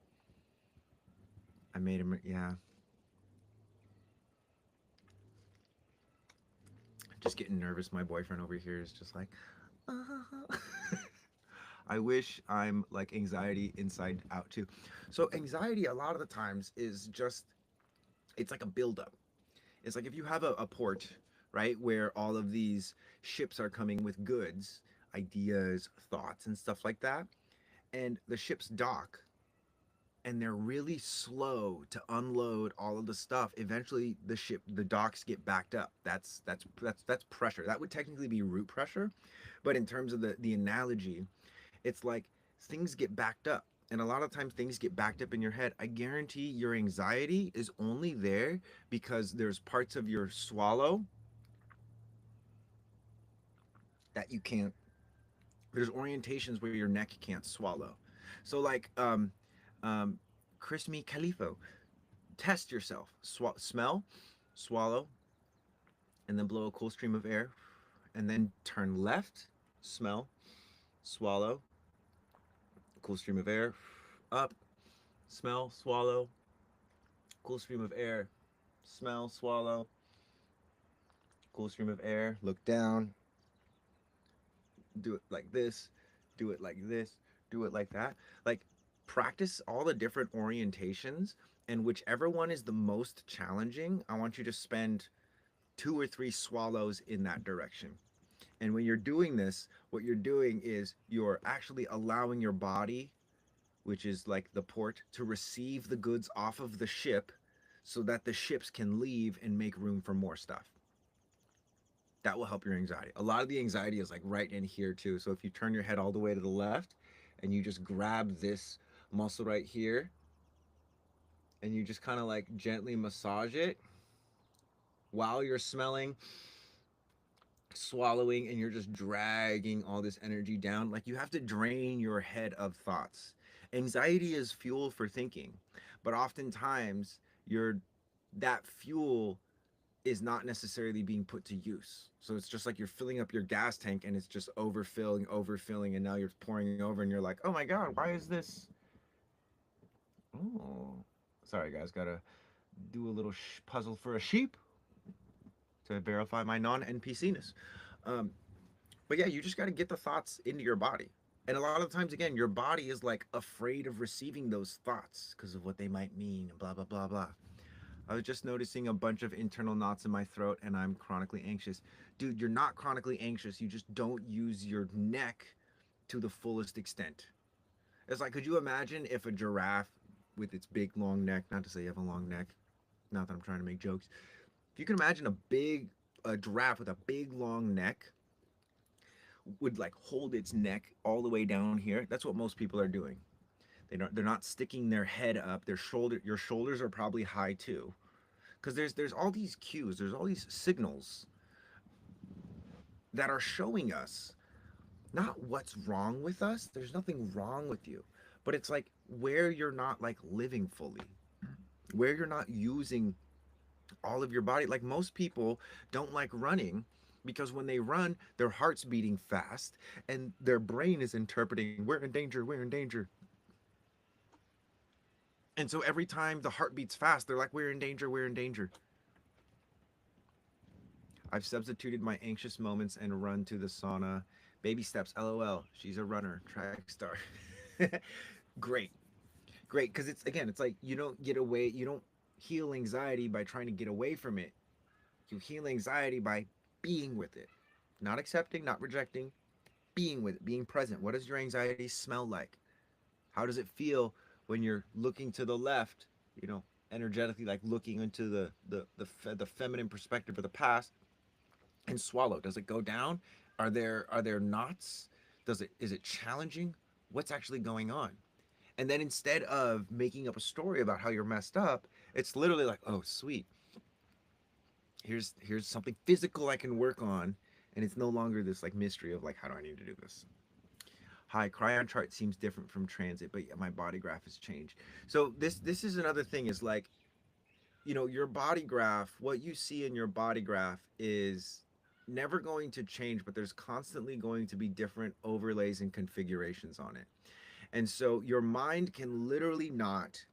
I made him, yeah, just getting nervous. My boyfriend over here is just like, uh. I wish I'm like anxiety inside out too. So, anxiety, a lot of the times, is just, it's like a buildup. It's like if you have a port, right, where all of these ships are coming with goods, ideas, thoughts, and stuff like that, and the ships dock and they're really slow to unload all of the stuff. Eventually the docks get backed up. That's pressure. That would technically be root pressure, but in terms of the analogy, it's like things get backed up. And a lot of times things get backed up in your head. I guarantee your anxiety is only there because there's parts of your swallow that you can't, there's orientations where your neck can't swallow. So like um Chris Me Califo, test yourself. Smell, swallow, and then blow a cool stream of air, and then turn left, smell, swallow, cool stream of air, up, smell, swallow, cool stream of air, smell, swallow, cool stream of air, look down, do it like this, do it like this, do it like that. Like, practice all the different orientations, and whichever one is the most challenging, I want you to spend 2 or 3 swallows in that direction. And when you're doing this, what you're doing is you're actually allowing your body, which is like the port, to receive the goods off of the ship so that the ships can leave and make room for more stuff. That will help your anxiety. A lot of the anxiety is like right in here too. So if you turn your head all the way to the left and you just grab this muscle right here and you just kind of like gently massage it while you're smelling, swallowing, and you're just dragging all this energy down. Like, you have to drain your head of thoughts. Anxiety is fuel for thinking, but oftentimes your that fuel is not necessarily being put to use. So it's just like you're filling up your gas tank and it's just overfilling, overfilling, and now you're pouring over and you're like, oh my God, why is this? Oh, sorry guys, gotta do a little puzzle for a sheep to verify my non-NPC-ness. Um, but yeah, you just got to get the thoughts into your body. And a lot of times, again, your body is like afraid of receiving those thoughts because of what they might mean, blah, blah, blah, blah. I was just noticing a bunch of internal knots in my throat and I'm chronically anxious. Dude, you're not chronically anxious. You just don't use your neck to the fullest extent. It's like, could you imagine if a giraffe with its big long neck, not to say you have a long neck, not that I'm trying to make jokes, if you can imagine a giraffe with a big long neck would like hold its neck all the way down here. That's what most people are doing. They're not sticking their head up. Your shoulders are probably high too. Because there's all these cues, there's all these signals that are showing us not what's wrong with us. There's nothing wrong with you. But it's like where you're not like living fully, where you're not using all of your body. Like, most people don't like running because when they run, their heart's beating fast and their brain is interpreting, we're in danger, we're in danger. And so every time the heart beats fast, they're like, we're in danger, we're in danger. I've substituted my anxious moments and run to the sauna. Baby steps, lol. She's a runner, track star. Great. Great. Because it's, again, it's like you don't heal anxiety by trying to get away from it. You heal anxiety by being with it, not accepting, not rejecting, being with it, being present. What does your anxiety smell like? How does it feel when you're looking to the left, you know, energetically, like looking into the feminine perspective of the past, and swallow. Does it go down? Are there knots? Is it challenging? What's actually going on? And then instead of making up a story about how you're messed up, it's literally like, oh sweet, here's something physical I can work on, and it's no longer this like mystery of like, how do I need to do this? Hi, cryon chart seems different from transit, but yeah, my body graph has changed. So this is another thing, is like, your body graph, what you see in your body graph is never going to change, but there's constantly going to be different overlays and configurations on it. And so your mind can literally not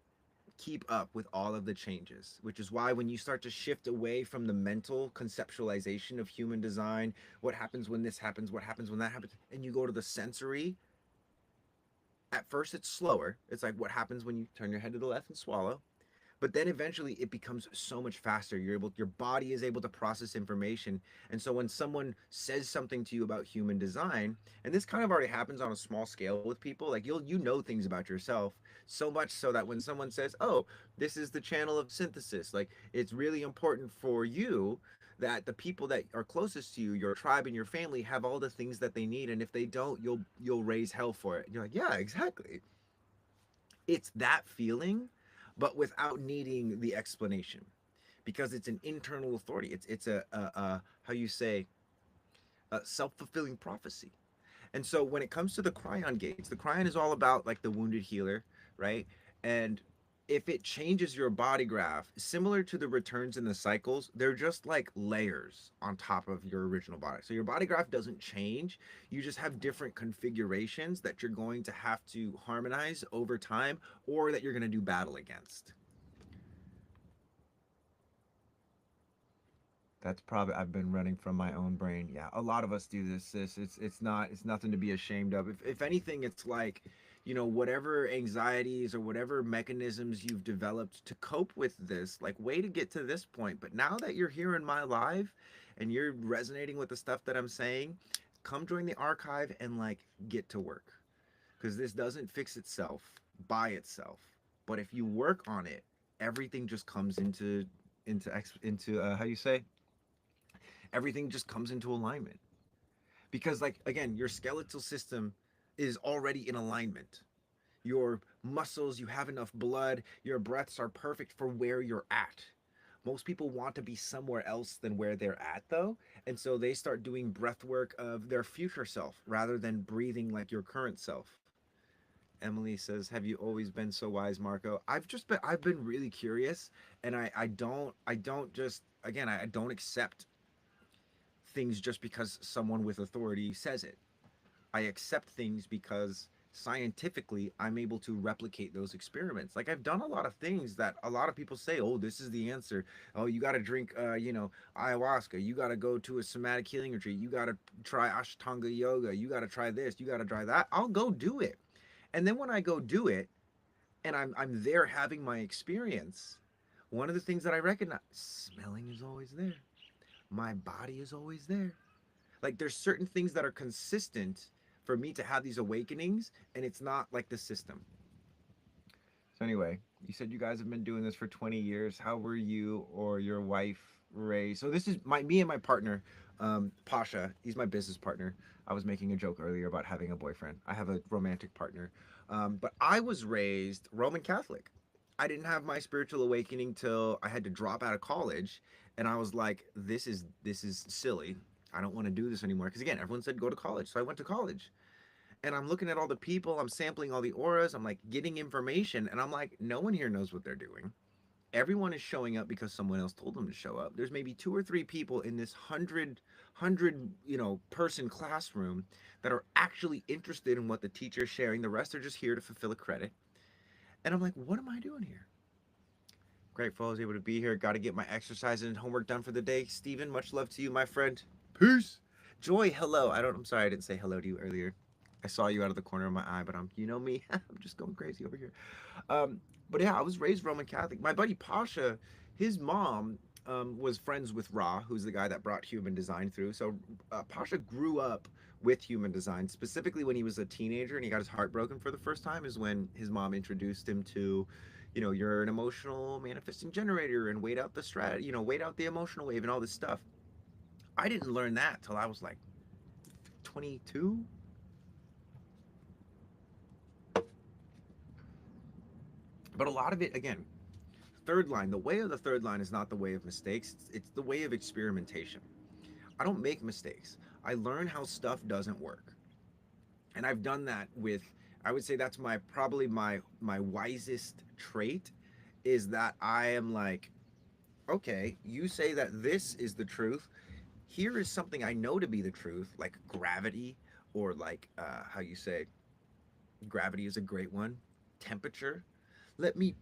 keep up with all of the changes, which is why when you start to shift away from the mental conceptualization of human design, what happens when this happens, what happens when that happens, and you go to the sensory, at first it's slower. It's like what happens when you turn your head to the left and swallow. But then eventually it becomes so much faster. Your body is able to process information. And so when someone says something to you about human design, and this kind of already happens on a small scale with people, like you know things about yourself, so much so that when someone says, oh, this is the channel of synthesis, like it's really important for you that the people that are closest to you, your tribe and your family, have all the things that they need, and if they don't, you'll raise hell for it. And you're like, yeah, exactly. It's that feeling, but without needing the explanation, because it's an internal authority. It's a how you say, a self-fulfilling prophecy. And so when it comes to the cryon gates, the cryon is all about like the wounded healer, right? And if it changes your body graph, similar to the returns and the cycles, they're just like layers on top of your original body. So your body graph doesn't change. You just have different configurations that you're going to have to harmonize over time, or that you're going to do battle against. That's probably, I've been running from my own brain. Yeah, a lot of us do this. It's nothing to be ashamed of. If anything, it's like, whatever anxieties or whatever mechanisms you've developed to cope with this, like way to get to this point. But now that you're here in my live and you're resonating with the stuff that I'm saying, come join the archive and like get to work, because this doesn't fix itself by itself. But if you work on it, everything just comes into how you say, everything just comes into alignment. Because like, again, your skeletal system is already in alignment. Your muscles, you have enough blood, your breaths are perfect for where you're at. Most people want to be somewhere else than where they're at, though, and so they start doing breath work of their future self rather than breathing like your current self. Emily says, "Have you always been so wise, Marco?" I've been really curious, and I don't just, again, I don't accept things just because someone with authority says it. I accept things because scientifically I'm able to replicate those experiments. Like I've done a lot of things that a lot of people say, "Oh, this is the answer. Oh, you got to drink ayahuasca. You got to go to a somatic healing retreat. You got to try ashtanga yoga. You got to try this. You got to try that." I'll go do it. And then when I go do it and I'm there having my experience, one of the things that I recognize, smelling is always there. My body is always there. Like there's certain things that are consistent for me to have these awakenings, and it's not like the system. So anyway, you said you guys have been doing this for 20 years. How were you or your wife raised? So this is me and my partner, Pasha. He's my business partner. I was making a joke earlier about having a boyfriend. I have a romantic partner, but I was raised Roman Catholic. I didn't have my spiritual awakening till I had to drop out of college, and I was like, this is silly. I don't want to do this anymore, because again, everyone said go to college, so I went to college. And I'm looking at all the people, I'm sampling all the auras, I'm like getting information, and I'm like, no one here knows what they're doing. Everyone is showing up because someone else told them to show up. There's maybe two or three people in this hundred person classroom that are actually interested in what the teacher is sharing. The rest are just here to fulfill a credit. And I'm like, what am I doing here? Grateful I was able to be here. Got to get my exercise and homework done for the day. Steven, much love to you, my friend. Peace. Joy, hello. I'm sorry I didn't say hello to you earlier. I saw you out of the corner of my eye, but you know me, I'm just going crazy over here. Um, but yeah, I was raised Roman Catholic. My buddy Pasha, his mom was friends with Ra, who's the guy that brought human design through. So Pasha grew up with human design. Specifically, when he was a teenager and he got his heart broken for the first time, is when his mom introduced him to you're an emotional manifesting generator and wait out the wait out the emotional wave and all this stuff. I didn't learn that till I was like 22. But a lot of it, again, third line, the way of the third line is not the way of mistakes, it's the way of experimentation. I don't make mistakes. I learn how stuff doesn't work. And I've done that with, I would say that's my wisest trait, is that I am like, okay, you say that this is the truth. Here is something I know to be the truth, like gravity, or like how you say gravity is a great one. Temperature. Let me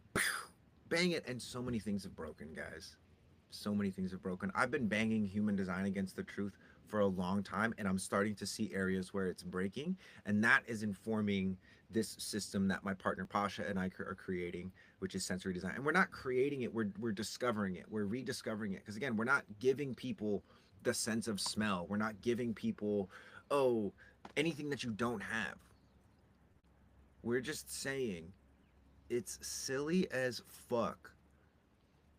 bang it, and so many things have broken, guys. So many things have broken. I've been banging human design against the truth for a long time, and I'm starting to see areas where it's breaking, and that is informing this system that my partner Pasha and I are creating, which is sensory design. And we're not creating it; we're discovering it. We're rediscovering it because again, we're not giving people the sense of smell. We're not giving people, oh, anything that you don't have. We're just saying it's silly as fuck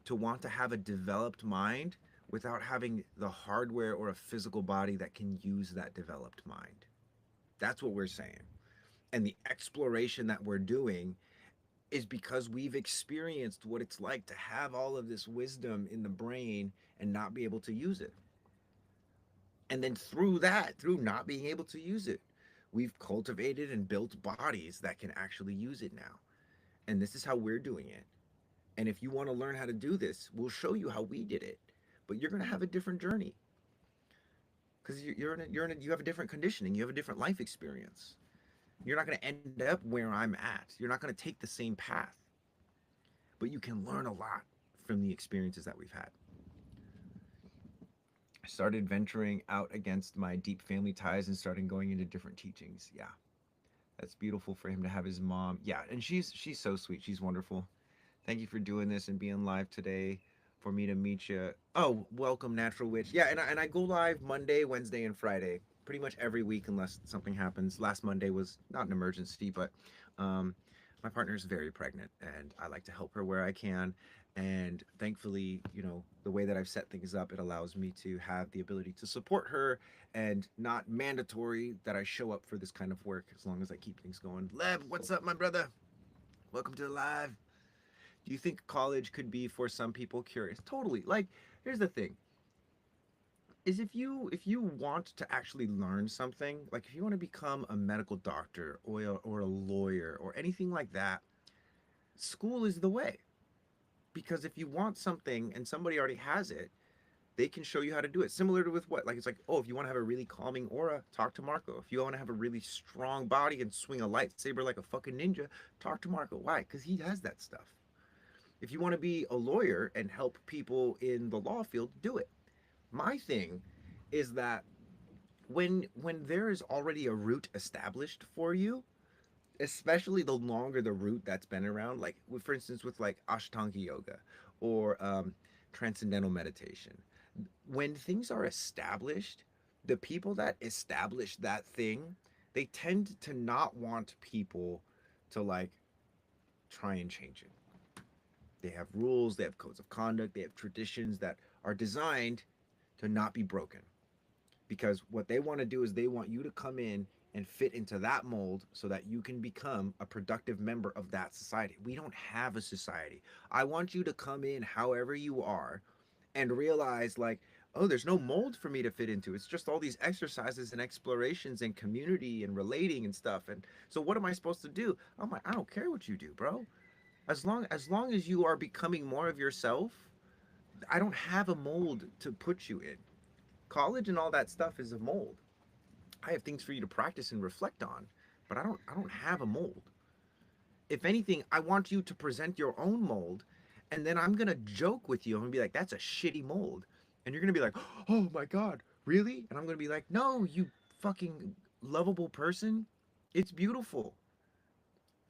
to want to have a developed mind without having the hardware or a physical body that can use that developed mind. That's what we're saying. And the exploration that we're doing is because we've experienced what it's like to have all of this wisdom in the brain and not be able to use it. And then through that, through not being able to use it, we've cultivated and built bodies that can actually use it now. And this is how we're doing it. And if you want to learn how to do this, we'll show you how we did it. But you're going to have a different journey because you have a different conditioning, you have a different life experience. You're not going to end up where I'm at. You're not going to take the same path, but you can learn a lot from the experiences that we've had. I started venturing out against my deep family ties and starting going into different teachings. Yeah, that's beautiful for him to have his mom. Yeah, and she's so sweet. She's wonderful. Thank you for doing this and being live today for me to meet you. Oh, welcome, Natural Witch. Yeah, and I go live Monday, Wednesday, and Friday, pretty much every week unless something happens. Last Monday was not an emergency, but um, my partner is very pregnant, and I like to help her where I can. And thankfully, the way that I've set things up, it allows me to have the ability to support her, and not mandatory that I show up for this kind of work as long as I keep things going. Lev, what's up, my brother? Welcome to the live. Do you think college could be for some people curious? Totally. Like, here's the thing. Is if you want to actually learn something, like if you want to become a medical doctor or a lawyer or anything like that, school is the way. Because if you want something and somebody already has it, they can show you how to do it. Similar to with what? Like it's like, oh, if you want to have a really calming aura, talk to Marco. If you want to have a really strong body and swing a lightsaber like a fucking ninja, talk to Marco. Why? Because he has that stuff. If you want to be a lawyer and help people in the law field, do it. My thing is that when there is already a route established for you, especially the longer the route that's been around, like for instance with like Ashtanga yoga or transcendental meditation, when things are established, the people that establish that thing, they tend to not want people to like try and change it. They have rules, they have codes of conduct, they have traditions that are designed to not be broken. Because what they want to do is they want you to come in and fit into that mold so that you can become a productive member of that society. We don't have a society. I want you to come in however you are and realize, like, oh, there's no mold for me to fit into. It's just all these exercises and explorations and community and relating and stuff. And so what am I supposed to do? I'm like, I don't care what you do, bro. As long as you are becoming more of yourself, I don't have a mold to put you in. College and all that stuff is a mold. I have things for you to practice and reflect on, but I don't have a mold. If anything, I want you to present your own mold, and then I'm gonna joke with you. I'm gonna be like, "That's a shitty mold," and you're gonna be like, "Oh my god, really?" And I'm gonna be like, "No, you fucking lovable person. It's beautiful."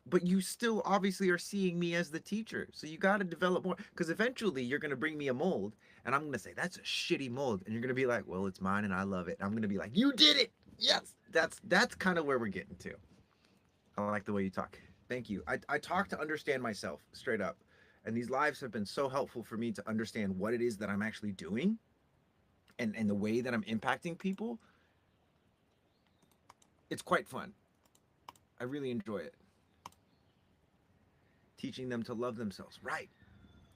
But you still obviously are seeing me as the teacher. So you got to develop more because eventually you're going to bring me a mold and I'm going to say, that's a shitty mold. And you're going to be like, well, it's mine and I love it. And I'm going to be like, you did it. Yes. That's kind of where we're getting to. I like the way you talk. Thank you. I talk to understand myself straight up. And these lives have been so helpful for me to understand what it is that I'm actually doing and the way that I'm impacting people. It's quite fun. I really enjoy it. Teaching them to love themselves. Right.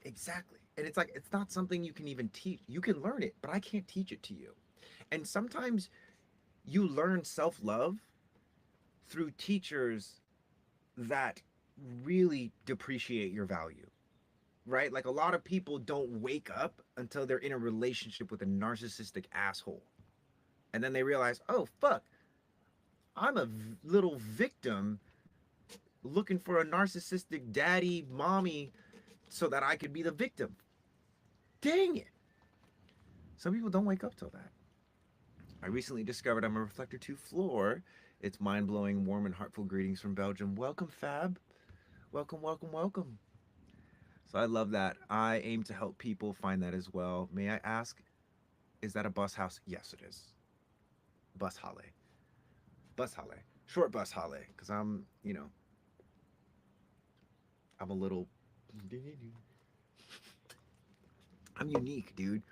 Exactly. And it's like, it's not something you can even teach. You can learn it, but I can't teach it to you. And sometimes you learn self love through teachers that really depreciate your value, right? Like a lot of people don't wake up until they're in a relationship with a narcissistic asshole. And then they realize, oh, fuck, I'm a little victim looking for a narcissistic daddy, mommy, so that I could be the victim. Dang it. Some people don't wake up till that. I recently discovered I'm a Reflector 2 floor. It's mind blowing, warm, and heartful greetings from Belgium. Welcome, Fab. Welcome, welcome, welcome. So I love that. I aim to help people find that as well. May I ask, is that a bus house? Yes, it is. Bus hale. Bus hale. Short bus hale. Because I'm a little. I'm unique, dude.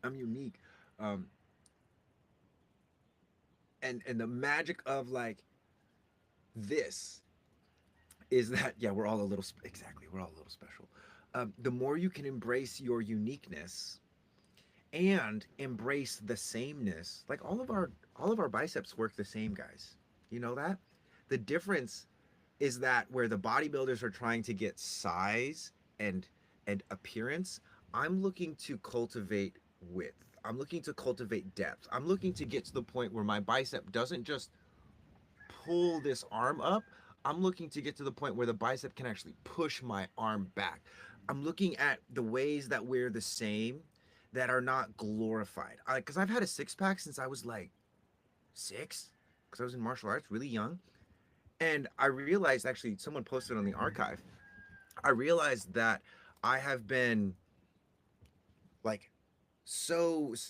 I'm unique. Um, and the magic of like this is that yeah, we're all a little exactly, we're all a little special. The more you can embrace your uniqueness and embrace the sameness, like all of our biceps work the same, guys. You know that? The difference is that where the bodybuilders are trying to get size and appearance, I'm looking to cultivate width. I'm looking to cultivate depth. I'm looking to get to the point where my bicep doesn't just pull this arm up. I'm looking to get to the point where the bicep can actually push my arm back. I'm looking at the ways that we're the same that are not glorified. Because I've had a six pack since I was like 6, because I was in martial arts really young. And I realized, actually, someone posted on the archive, I realized that I have been like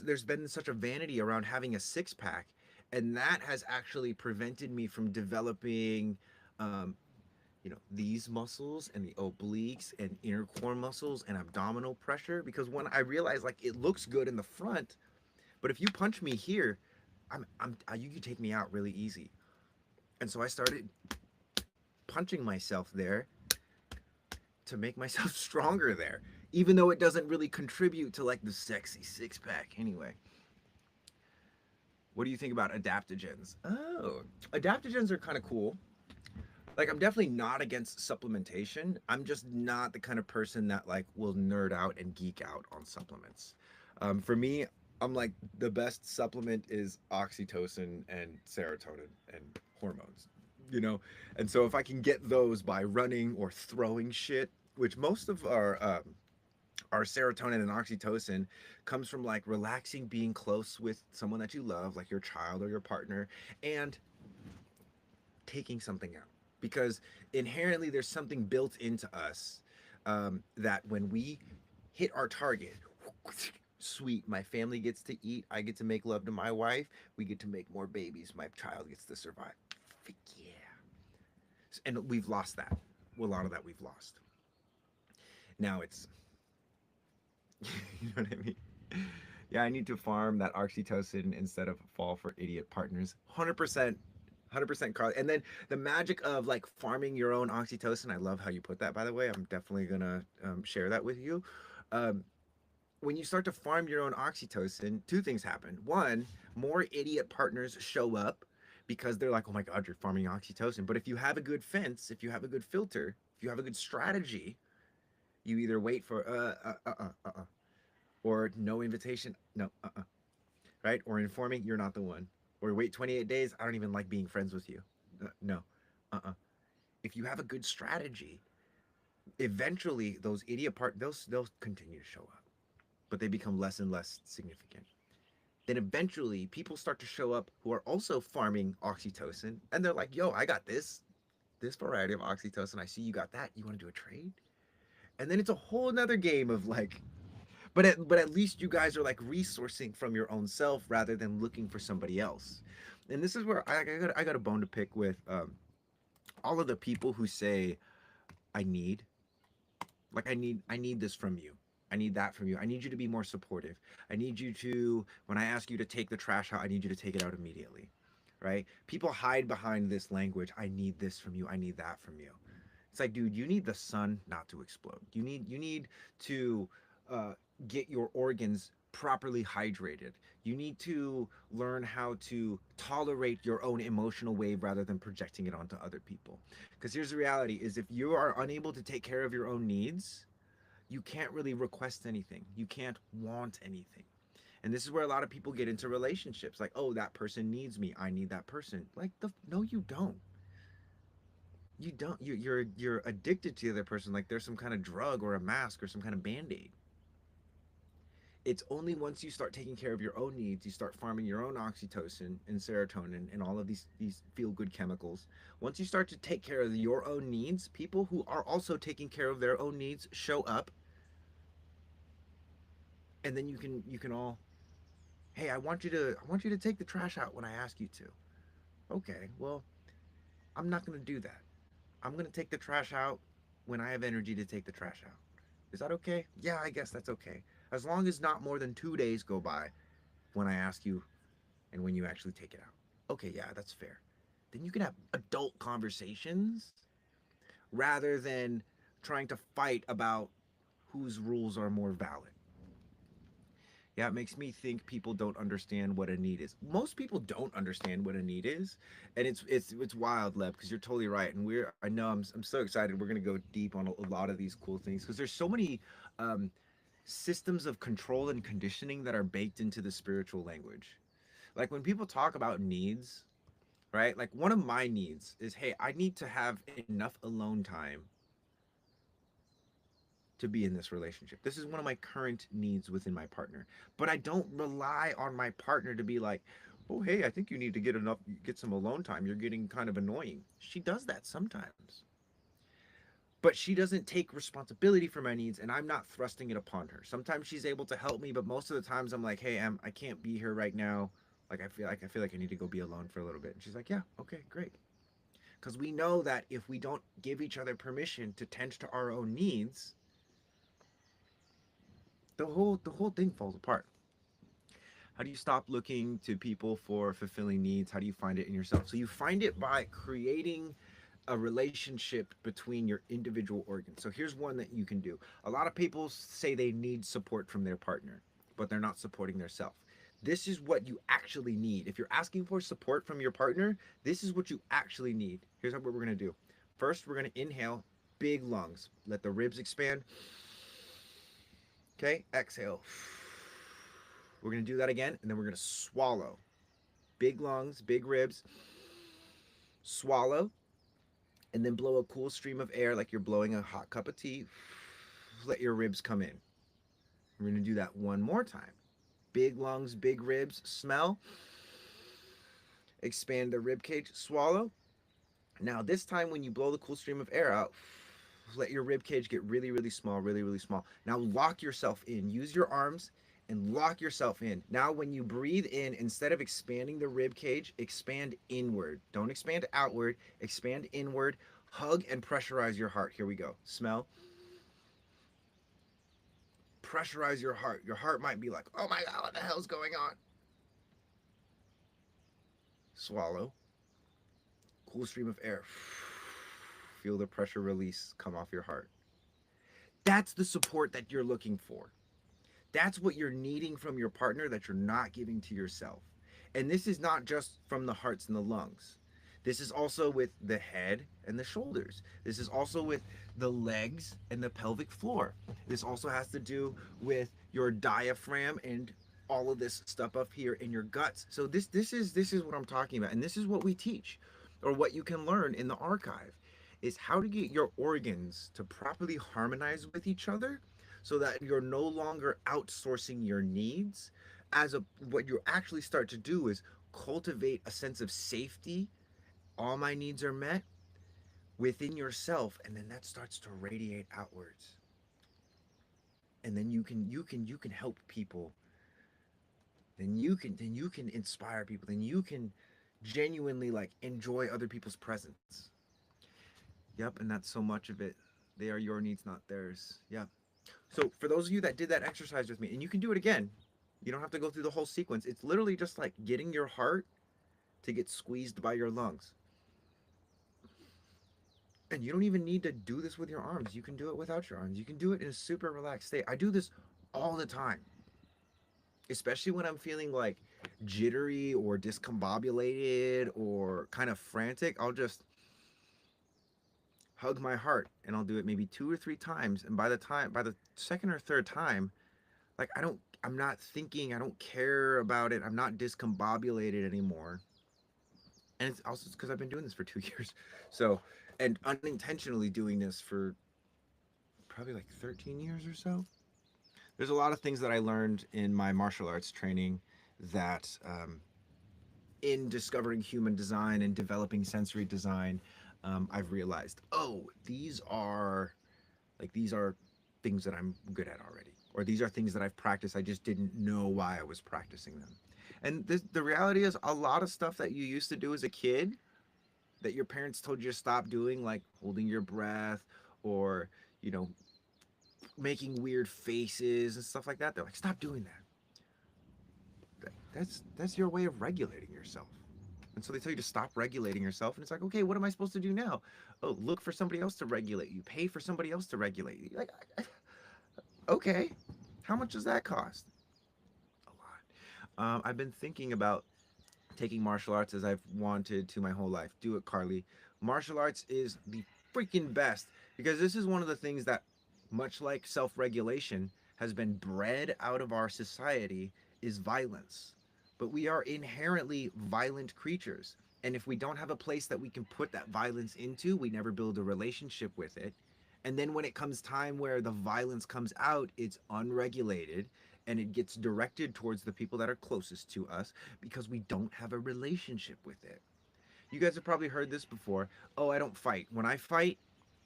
there's been such a vanity around having a six pack, and that has actually prevented me from developing these muscles and the obliques and inner core muscles and abdominal pressure, because when I realized like it looks good in the front, but if you punch me here, you can take me out really easy. And so I started punching myself there to make myself stronger there, even though it doesn't really contribute to like the sexy six pack anyway. What do you think about adaptogens? Oh, adaptogens are kind of cool. Like, I'm definitely not against supplementation. I'm just not the kind of person that like will nerd out and geek out on supplements. For me, I'm like, the best supplement is oxytocin and serotonin and hormones, you know. And so if I can get those by running or throwing shit, which most of our serotonin and oxytocin comes from like relaxing, being close with someone that you love, like your child or your partner, and taking something out, because inherently there's something built into us, that when we hit our target, sweet, my family gets to eat, I get to make love to my wife, we get to make more babies, my child gets to survive. Yeah. And we've lost that. Well, a lot of that we've lost. Now it's you know what I mean? Yeah, I need to farm that oxytocin instead of fall for idiot partners. 100%. 100% Carly. And then the magic of like farming your own oxytocin. I love how you put that, by the way. I'm definitely gonna share that with you. Um, when you start to farm your own oxytocin, two things happen. One, more idiot partners show up because they're like, oh my God, you're farming oxytocin. But if you have a good fence, if you have a good filter, if you have a good strategy, you either wait for or no invitation, no, right? Or informing, you're not the one. Or wait 28 days, I don't even like being friends with you. No, if you have a good strategy, eventually those idiot part they'll continue to show up, but they become less and less significant. Then eventually people start to show up who are also farming oxytocin, and they're like, yo, I got this variety of oxytocin, I see you got that, you want to do a trade? And then it's a whole nother game of like, but at least you guys are like resourcing from your own self rather than looking for somebody else. And this is where I got a bone to pick with all of the people who say, I need, I need this from you. I need that from you. I need you to be more supportive. I need you to, when I ask you to take the trash out, I need you to take it out immediately. Right? People hide behind this language. I need this from you. I need that from you. It's like, dude, you need the sun not to explode. You need to uh, get your organs properly hydrated. You need to learn how to tolerate your own emotional wave rather than projecting it onto other people. Because here's the reality: is if you are unable to take care of your own needs, you can't really request anything. You can't want anything. And this is where a lot of people get into relationships. Like, oh, that person needs me. I need that person. Like, no, you don't. You don't. You're addicted to the other person. Like there's some kind of drug or a mask or some kind of band aid. It's only once you start taking care of your own needs, you start farming your own oxytocin and serotonin and all of these feel good chemicals. Once you start to take care of your own needs, people who are also taking care of their own needs show up, and then you can all, hey, I want you to take the trash out when I ask you to. Okay, well, I'm not going to do that. I'm going to take the trash out when I have energy to take the trash out. Is that okay? Yeah, I guess that's okay. As long as not more than 2 days go by when I ask you and when you actually take it out. Okay, yeah, that's fair. Then you can have adult conversations rather than trying to fight about whose rules are more valid. Yeah, it makes me think people don't understand what a need is. Most people don't understand what a need is, and it's wild, Leb, because you're totally right. And I know I'm so excited. We're gonna go deep on a lot of these cool things because there's so many um, systems of control and conditioning that are baked into the spiritual language. Like when people talk about needs, right? Like one of my needs is, hey, I need to have enough alone time to be in this relationship. This is one of my current needs within my partner. But I don't rely on my partner to be like, "Oh, hey, I think you need to get some alone time. You're getting kind of annoying." She does that sometimes. But she doesn't take responsibility for my needs and I'm not thrusting it upon her. Sometimes she's able to help me, but most of the times I'm like, "Hey, I can't be here right now. Like I feel like I need to go be alone for a little bit." And she's like, "Yeah, okay, great." Because we know that if we don't give each other permission to tend to our own needs, the whole thing falls apart. How do you stop looking to people for fulfilling needs? How do you find it in yourself? So you find it by creating a relationship between your individual organs. So here's one that you can do. A lot of people say they need support from their partner, but they're not supporting themselves. This is what you actually need. If you're asking for support from your partner, this is what you actually need. Here's what we're going to do. First, we're going to inhale, big lungs. Let the ribs expand. Okay, exhale. We're going to do that again, and then we're going to swallow. Big lungs, big ribs. Swallow, and then blow a cool stream of air like you're blowing a hot cup of tea. Let your ribs come in. We're going to do that one more time. Big lungs, big ribs. Smell. Expand the rib cage. Swallow. Now, this time when you blow the cool stream of air out, let your rib cage get really, really small, really, really small. Now, lock yourself in. Use your arms and lock yourself in. Now, when you breathe in, instead of expanding the rib cage, expand inward. Don't expand outward, expand inward. Hug and pressurize your heart. Here we go. Smell. Pressurize your heart. Your heart might be like, oh my God, what the hell's going on? Swallow. Cool stream of air. Feel the pressure release come off your heart. That's the support that you're looking for. That's what you're needing from your partner that you're not giving to yourself. And this is not just from the hearts and the lungs. This is also with the head and the shoulders. This is also with the legs and the pelvic floor. This also has to do with your diaphragm and all of this stuff up here in your guts. So this is what I'm talking about, and this is what we teach, or what you can learn in the archive, is how to get your organs to properly harmonize with each other so that you're no longer outsourcing your needs. What you actually start to do is cultivate a sense of safety. All my needs are met within yourself, and then that starts to radiate outwards. And then you can help people. Then you can inspire people. Then you can genuinely like enjoy other people's presence. Yep, and that's so much of it. They are your needs, not theirs. Yep. So for those of you that did that exercise with me, and you can do it again, you don't have to go through the whole sequence. It's literally just like getting your heart to get squeezed by your lungs. And you don't even need to do this with your arms. You can do it without your arms. You can do it in a super relaxed state. I do this all the time, especially when I'm feeling like jittery or discombobulated or kind of frantic. I'll just hug my heart and I'll do it maybe 2 or 3 times. And by the second or third time, like I'm not thinking, I don't care about it. I'm not discombobulated anymore. And it's also because I've been doing this for 2 years. So, and unintentionally doing this for probably like 13 years or so. There's a lot of things that I learned in my martial arts training that in discovering human design and developing sensory design, I've realized, oh, these are things that I'm good at already, or these are things that I've practiced. I just didn't know why I was practicing them. And the reality is, a lot of stuff that you used to do as a kid that your parents told you to stop doing, like holding your breath or, you know, making weird faces and stuff like that. They're like, stop doing that. That's your way of regulating yourself. And so they tell you to stop regulating yourself. And it's like, okay, what am I supposed to do now? Oh, look for somebody else to regulate you. Pay for somebody else to regulate you. Like, okay, how much does that cost? A lot. I've been thinking about taking martial arts as I've wanted to my whole life. Do it, Carly. Martial arts is the freaking best because this is one of the things that, much like self regulation, has been bred out of our society is violence. But we are inherently violent creatures. And if we don't have a place that we can put that violence into, we never build a relationship with it. And then when it comes time where the violence comes out, it's unregulated and it gets directed towards the people that are closest to us because we don't have a relationship with it. You guys have probably heard this before. Oh, I don't fight. When I fight,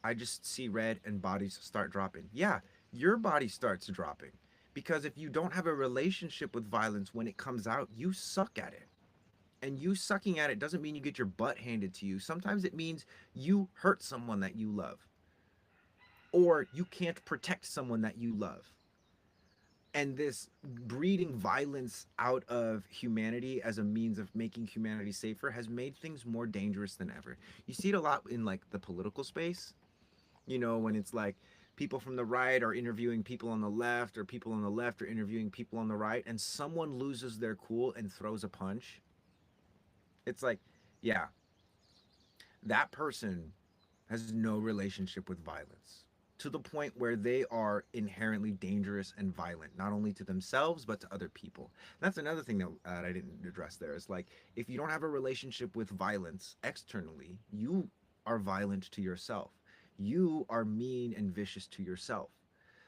I just see red and bodies start dropping. Yeah, your body starts dropping because if you don't have a relationship with violence when it comes out, you suck at it. And you sucking at it doesn't mean you get your butt handed to you. Sometimes it means you hurt someone that you love, or you can't protect someone that you love. And this breeding violence out of humanity as a means of making humanity safer has made things more dangerous than ever. You see it a lot in like the political space, when it's like people from the right are interviewing people on the left, or people on the left are interviewing people on the right, and someone loses their cool and throws a punch. It's like, yeah, that person has no relationship with violence, to the point where they are inherently dangerous and violent, not only to themselves but to other people. That's another thing that I didn't address there. Is like, if you don't have a relationship with violence externally, you are violent to yourself. You are mean and vicious to yourself.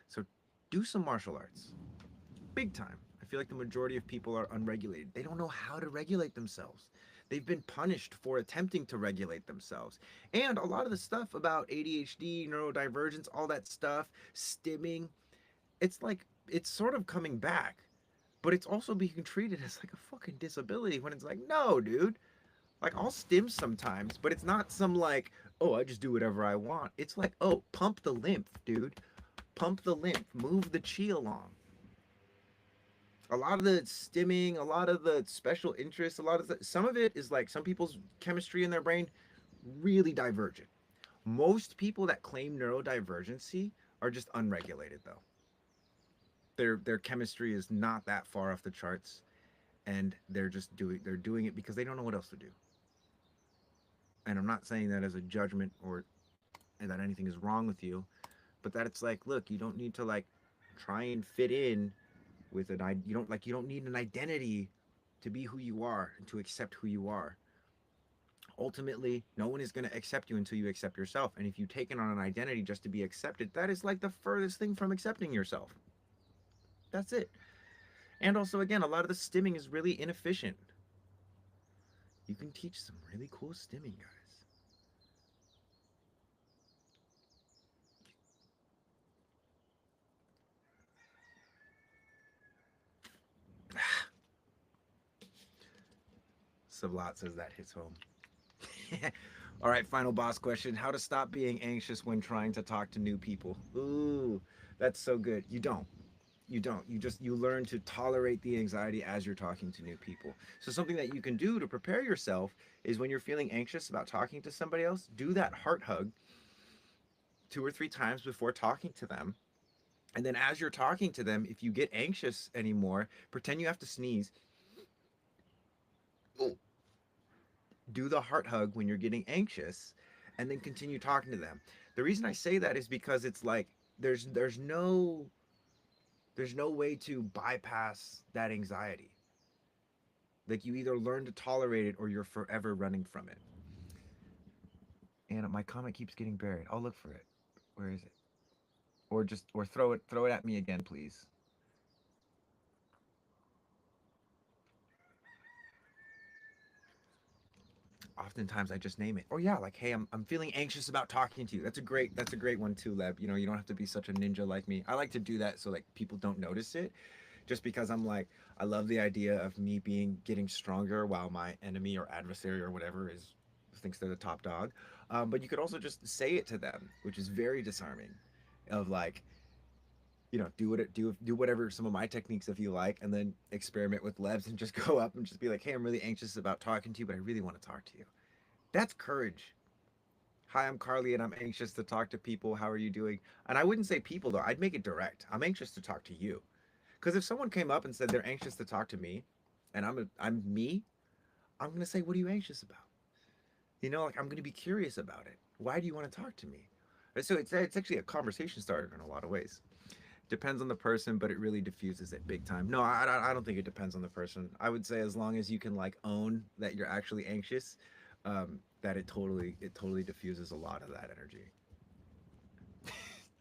So do some martial arts. Big time. I feel like the majority of people are unregulated. They don't know how to regulate themselves. They've been punished for attempting to regulate themselves. And a lot of the stuff about ADHD, neurodivergence, all that stuff, stimming, it's like it's sort of coming back, but it's also being treated as like a fucking disability when it's like, no, dude. Like, I'll stim sometimes, but it's not some like, oh, I just do whatever I want. It's like, oh, pump the lymph, dude. Pump the lymph, move the chi along. A lot of the stimming, a lot of the special interests, some of it is like some people's chemistry in their brain really divergent. Most people that claim neurodivergency are just unregulated though. Their chemistry is not that far off the charts, and they're doing it because they don't know what else to do. And I'm not saying that as a judgment or that anything is wrong with you, but that it's like, look, you don't need to like try and fit in with you don't need an identity to be who you are and to accept who you are. Ultimately, no one is going to accept you until you accept yourself. And if you take it on an identity just to be accepted, that is like the furthest thing from accepting yourself. That's it. And also, again, a lot of the stimming is really inefficient. You can teach some really cool stimming, guys. Savlat says that hits home. All right, final boss question. How to stop being anxious when trying to talk to new people? Ooh, that's so good. You don't. You don't. You learn to tolerate the anxiety as you're talking to new people. So something that you can do to prepare yourself is when you're feeling anxious about talking to somebody else, do that heart hug 2 or 3 times before talking to them. And then as you're talking to them, if you get anxious anymore, pretend you have to sneeze. Oh, do the heart hug when you're getting anxious and then continue talking to them. The reason I say that is because it's like there's no way to bypass that anxiety. Like you either learn to tolerate it or you're forever running from it. And my comment keeps getting buried. I'll look for it. Where is it? Or throw it at me again, please. Oftentimes I just name it. Or yeah, like, hey, I'm feeling anxious about talking to you. That's a great one too, Leb. You know, you don't have to be such a ninja like me. I like to do that so like people don't notice it. Just because I'm like, I love the idea of me being getting stronger while my enemy or adversary or whatever is thinks they're the top dog. But you could also just say it to them, which is very disarming. Of like, do whatever some of my techniques if you like, and then experiment with Lebs and just go up and just be like, hey, I'm really anxious about talking to you, but I really want to talk to you. That's courage. Hi, I'm Carly and I'm anxious to talk to people. How are you doing? And I wouldn't say people though. I'd make it direct. I'm anxious to talk to you. Because if someone came up and said they're anxious to talk to me, and I'm me, I'm gonna say, what are you anxious about? Like I'm gonna be curious about it. Why do you want to talk to me? So it's actually a conversation starter in a lot of ways. Depends on the person, but it really diffuses it big time. No, I don't think it depends on the person. I would say as long as you can like own that you're actually anxious, that it totally diffuses a lot of that energy.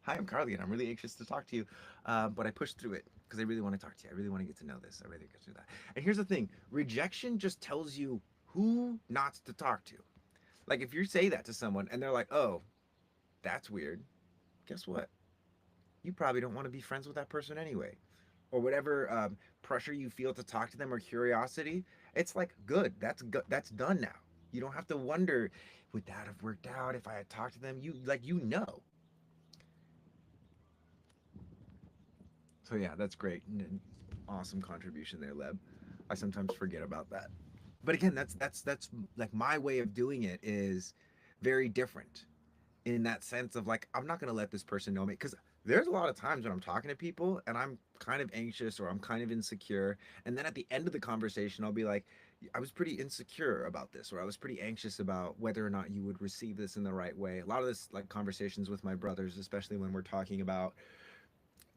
Hi, I'm Carly, and I'm really anxious to talk to you, but I pushed through it because I really want to talk to you. I really want to get to know this. I really get to do that. And here's the thing: rejection just tells you who not to talk to. Like if you say that to someone and they're like, "Oh, that's weird," guess what? You probably don't want to be friends with that person anyway, or whatever pressure you feel to talk to them or curiosity. It's like good. That's done now. You don't have to wonder, would that have worked out if I had talked to them? You. So yeah, that's great. Awesome contribution there, Leb. I sometimes forget about that. But again, that's like my way of doing it is very different in that sense of like I'm not gonna let this person know me because there's a lot of times when I'm talking to people and I'm kind of anxious or I'm kind of insecure, and then at the end of the conversation I'll be like, I was pretty insecure about this, or I was pretty anxious about whether or not you would receive this in the right way. A lot of this like conversations with my brothers, especially when we're talking about,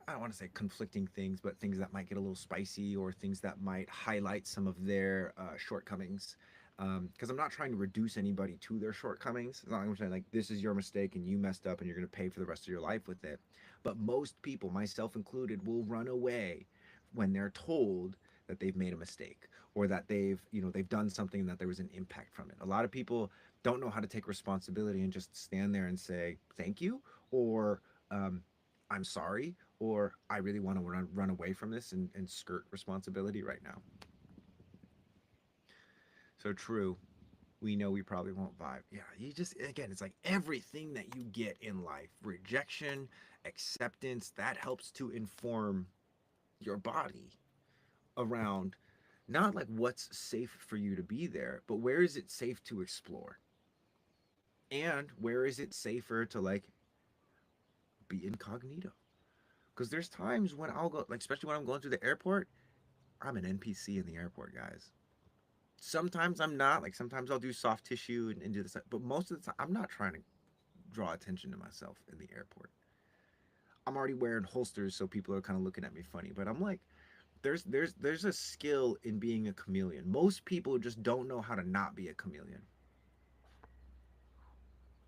I don't want to say conflicting things, but things that might get a little spicy or things that might highlight some of their shortcomings. Because I'm not trying to reduce anybody to their shortcomings. It's not like I'm saying like this is your mistake and you messed up and you're going to pay for the rest of your life with it. But most people, myself included, will run away when they're told that they've made a mistake or that they've done something that there was an impact from it. A lot of people don't know how to take responsibility and just stand there and say thank you or um, I'm sorry or I really want to run away from this and skirt responsibility right now. So true. We know we probably won't vibe. Yeah, you just, again, it's like everything that you get in life, rejection, acceptance, that helps to inform your body around not like what's safe for you to be there, but where is it safe to explore? And where is it safer to like be incognito? Because there's times when I'll go, like, especially when I'm going through the airport, I'm an NPC in the airport, guys. Sometimes I'm not. Like sometimes I'll do soft tissue and do this, but most of the time I'm not trying to draw attention to myself in the airport. I'm already wearing holsters, so people are kind of looking at me funny. But I'm like, there's a skill in being a chameleon. Most people just don't know how to not be a chameleon.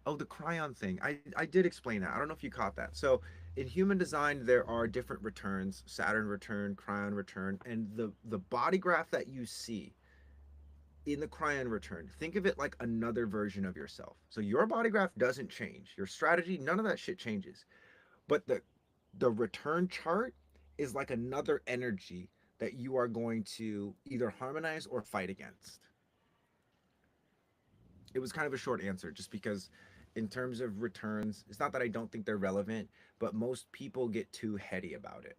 Oh, the cryon thing. I did explain that. I don't know if you caught that. So in human design, there are different returns: Saturn return, cryon return, and the body graph that you see in the cryon return, think of it like another version of yourself. So your body graph doesn't change. Your strategy, none of that shit changes. But the return chart is like another energy that you are going to either harmonize or fight against. It was kind of a short answer just because in terms of returns, it's not that I don't think they're relevant, but most people get too heady about it.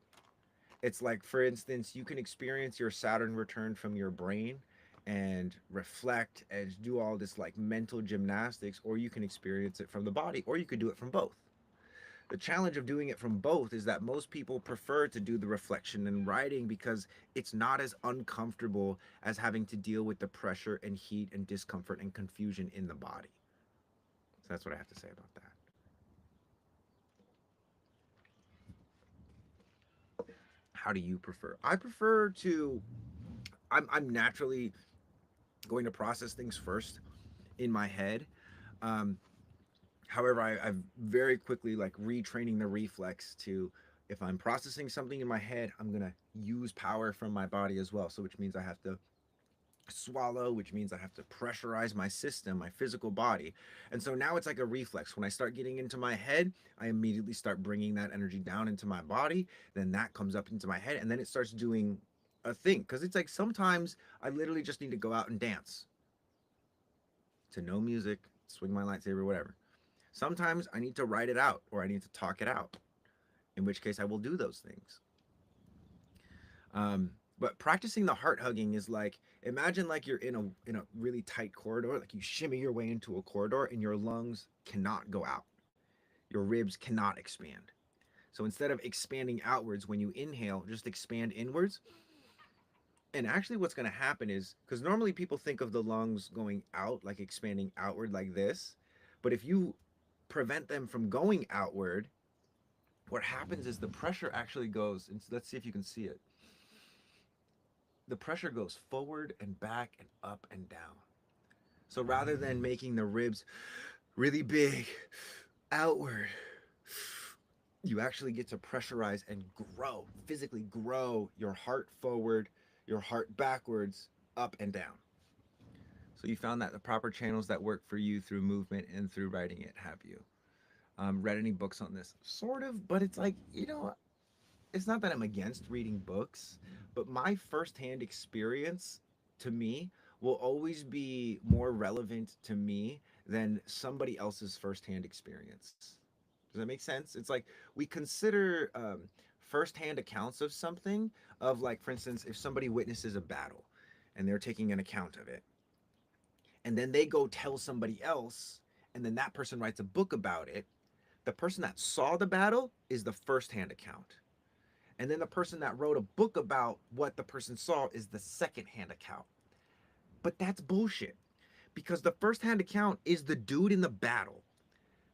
It's like, for instance, you can experience your Saturn return from your brain and reflect and do all this like mental gymnastics, or you can experience it from the body, or you could do it from both. The challenge of doing it from both is that most people prefer to do the reflection and writing because it's not as uncomfortable as having to deal with the pressure and heat and discomfort and confusion in the body. So that's what I have to say about that. How do you prefer? I prefer to. I'm naturally going to process things first in my head. Um, However, I've very quickly like retraining the reflex to, if I'm processing something in my head, I'm gonna use power from my body as well. So which means I have to swallow, which means I have to pressurize my system, my physical body. And so now it's like a reflex. When I start getting into my head, I immediately start bringing that energy down into my body. Then that comes up into my head, and then it starts doing a thing. Because it's like sometimes I literally just need to go out and dance to no music, swing my lightsaber, whatever. Sometimes I need to write it out or I need to talk it out, in which case I will do those things. But practicing the heart hugging is like, imagine like you're in a really tight corridor, like you shimmy your way into a corridor and your lungs cannot go out. Your ribs cannot expand. So instead of expanding outwards when you inhale, just expand inwards. And actually what's going to happen is, because normally people think of the lungs going out, like expanding outward like this, but if you prevent them from going outward, what happens is the pressure actually goes, and let's see if you can see it. The pressure goes forward and back and up and down. So rather than making the ribs really big outward, you actually get to pressurize and grow, physically grow your heart forward, your heart backwards, up and down. So you found that the proper channels that work for you through movement and through writing it, have you? Read any books on this? Sort of, but it's like, it's not that I'm against reading books, but my firsthand experience to me will always be more relevant to me than somebody else's firsthand experience. Does that make sense? It's like we consider firsthand accounts of something, of like, for instance, if somebody witnesses a battle and they're taking an account of it, and then they go tell somebody else, and then that person writes a book about it, the person that saw the battle is the firsthand account. And then the person that wrote a book about what the person saw is the second-hand account. But that's bullshit, because the first-hand account is the dude in the battle.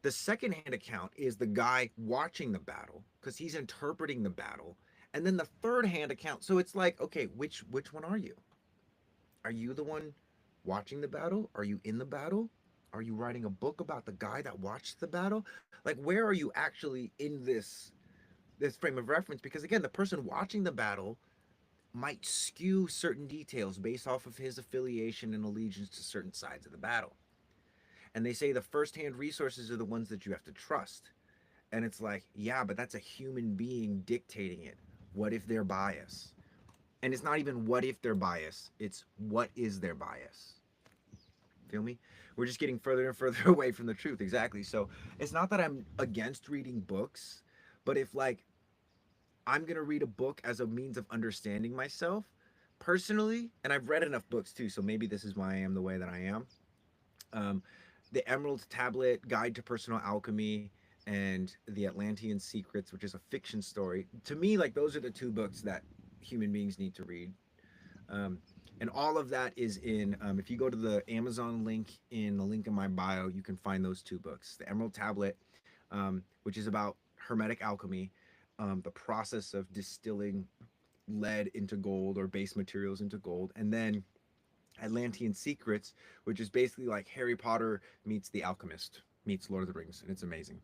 The second-hand account is the guy watching the battle because he's interpreting the battle. And then the third-hand account. So it's like, okay, which one are you? Are you the one watching the battle? Are you in the battle? Are you writing a book about the guy that watched the battle? Like, where are you actually in this frame of reference? Because again, the person watching the battle might skew certain details based off of his affiliation and allegiance to certain sides of the battle. And they say the first-hand resources are the ones that you have to trust. And it's like, yeah, but that's a human being dictating it. What if they're biased? And it's not even what if they're biased, it's what is their bias. Feel me? We're just getting further and further away from the truth. Exactly. So it's not that I'm against reading books, but if like I'm gonna read a book as a means of understanding myself personally, and I've read enough books too, so maybe this is why I am the way that I am. Um, the Emerald Tablet, Guide to Personal Alchemy, and The Atlantean Secrets, which is a fiction story. To me, like those are the two books that human beings need to read. Um, and all of that is in, if you go to the Amazon link in the link in my bio, you can find those two books. The Emerald Tablet, which is about hermetic alchemy, the process of distilling lead into gold or base materials into gold. And then Atlantean Secrets, which is basically like Harry Potter meets The Alchemist meets Lord of the Rings, and it's amazing.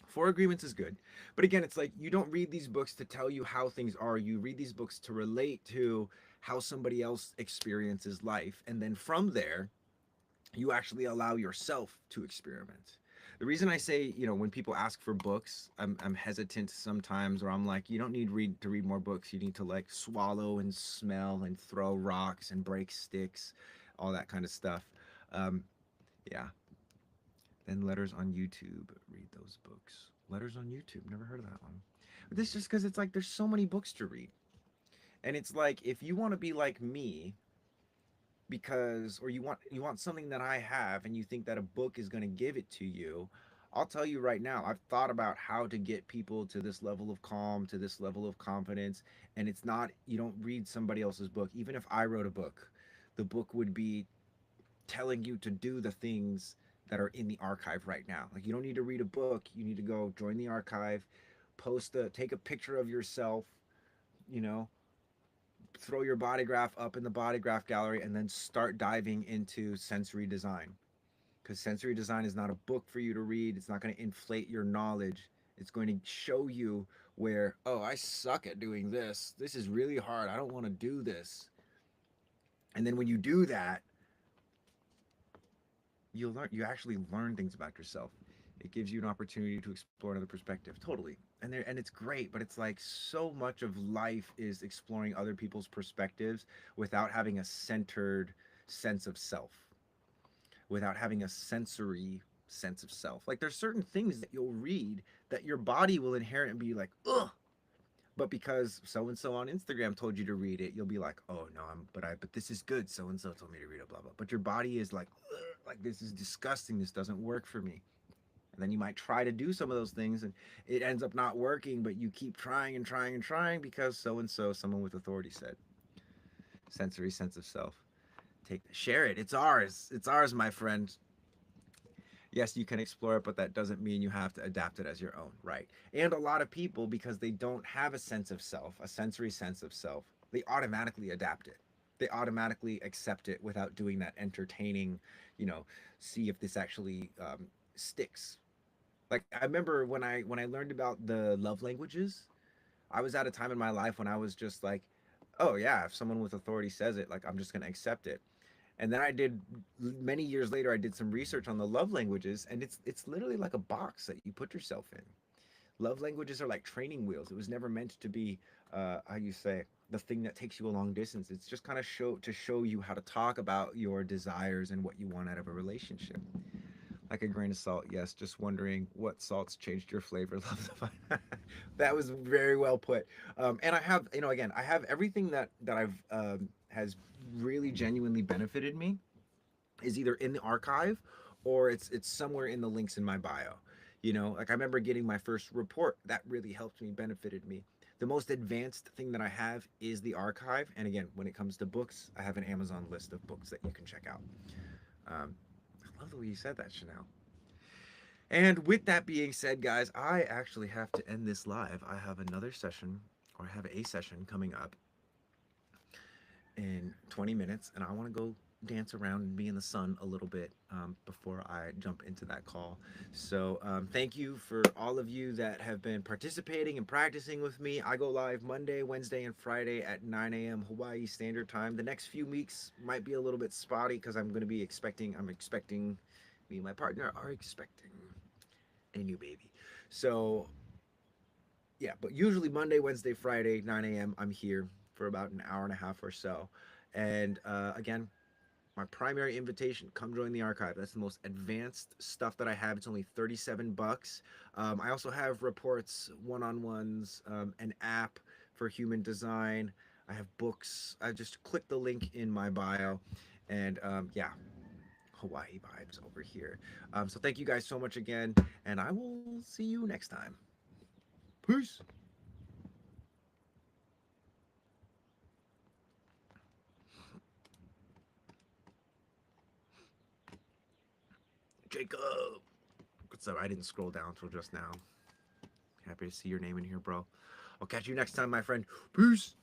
Four Agreements is good, but again, it's like you don't read these books to tell you how things are. You read these books to relate to how somebody else experiences life, and then from there, you actually allow yourself to experiment. The reason I say, when people ask for books, I'm hesitant sometimes, or I'm like, you don't need to read more books. You need to like swallow and smell and throw rocks and break sticks, all that kind of stuff. Um, Yeah. Then letters on YouTube. Read those books. Letters on YouTube. Never heard of that one. But this is just because it's like there's so many books to read. And it's like if you want to be like me, because or you want something that I have and you think that a book is going to give it to you, I'll tell you right now, I've thought about how to get people to this level of calm, to this level of confidence, and it's not you don't read somebody else's book. Even if I wrote a book, the book would be telling you to do the things that are in the archive right now. Like you don't need to read a book, you need to go join the archive, take a picture of yourself, you know, throw your body graph up in the body graph gallery and then start diving into sensory design. Because sensory design is not a book for you to read, it's not going to inflate your knowledge. It's going to show you where, oh, I suck at doing this. This is really hard. I don't want to do this. And then when you do that, you actually learn things about yourself. It gives you an opportunity to explore another perspective. Totally. And it's great, but it's like so much of life is exploring other people's perspectives without having a centered sense of self, without having a sensory sense of self. Like there's certain things that you'll read that your body will inherently be like, ugh. But because so and so on Instagram told you to read it, you'll be like, oh no, but this is good. So and so told me to read it, blah blah. But your body is like, ugh, like this is disgusting. This doesn't work for me. And then you might try to do some of those things and it ends up not working, but you keep trying and trying and trying because so and so, someone with authority said. Sensory sense of self. Share it. It's ours. It's ours, my friend. Yes, you can explore it, but that doesn't mean you have to adapt it as your own, right? And a lot of people, because they don't have a sense of self, a sensory sense of self, they automatically adapt it. They automatically accept it without doing that entertaining, you know, see if this actually sticks. Like I remember when I learned about the love languages, I was at a time in my life when I was just like, oh yeah, if someone with authority says it, like I'm just gonna accept it. And then I did many years later, I did some research on the love languages, and it's literally like a box that you put yourself in. Love languages are like training wheels. It was never meant to be how you say the thing that takes you a long distance. It's just kind of show you how to talk about your desires and what you want out of a relationship. Like a grain of salt, yes. Just wondering what salts changed your flavor. Love the fun. That was very well put. And I have, again, I have everything that I've has really genuinely benefited me is either in the archive or it's somewhere in the links in my bio. Like I remember getting my first report that really helped me, benefited me. The most advanced thing that I have is the archive. And again, when it comes to books, I have an Amazon list of books that you can check out. I love the way you said that, Chanel. And with that being said, guys, I actually have to end this live. I have another session, or I have a session coming up in 20 minutes, and I want to go dance around and be in the sun a little bit before I jump into that call. So, thank you for all of you that have been participating and practicing with me. I go live Monday, Wednesday, and Friday at 9 a.m. Hawaii Standard Time. The next few weeks might be a little bit spotty because I'm expecting, me and my partner are expecting a new baby. So yeah, but usually Monday, Wednesday, Friday, 9 a.m. I'm here for about an hour and a half or so. And again, my primary invitation, come join the archive. That's the most advanced stuff that I have. It's only 37 bucks. I also have reports, one-on-ones, an app for human design. I have books. I just click the link in my bio. And yeah, Hawaii vibes over here. So thank you guys so much again, and I will see you next time. Peace. Jacob. What's up? I didn't scroll down till just now. Happy to see your name in here, bro. I'll catch you next time, my friend. Peace.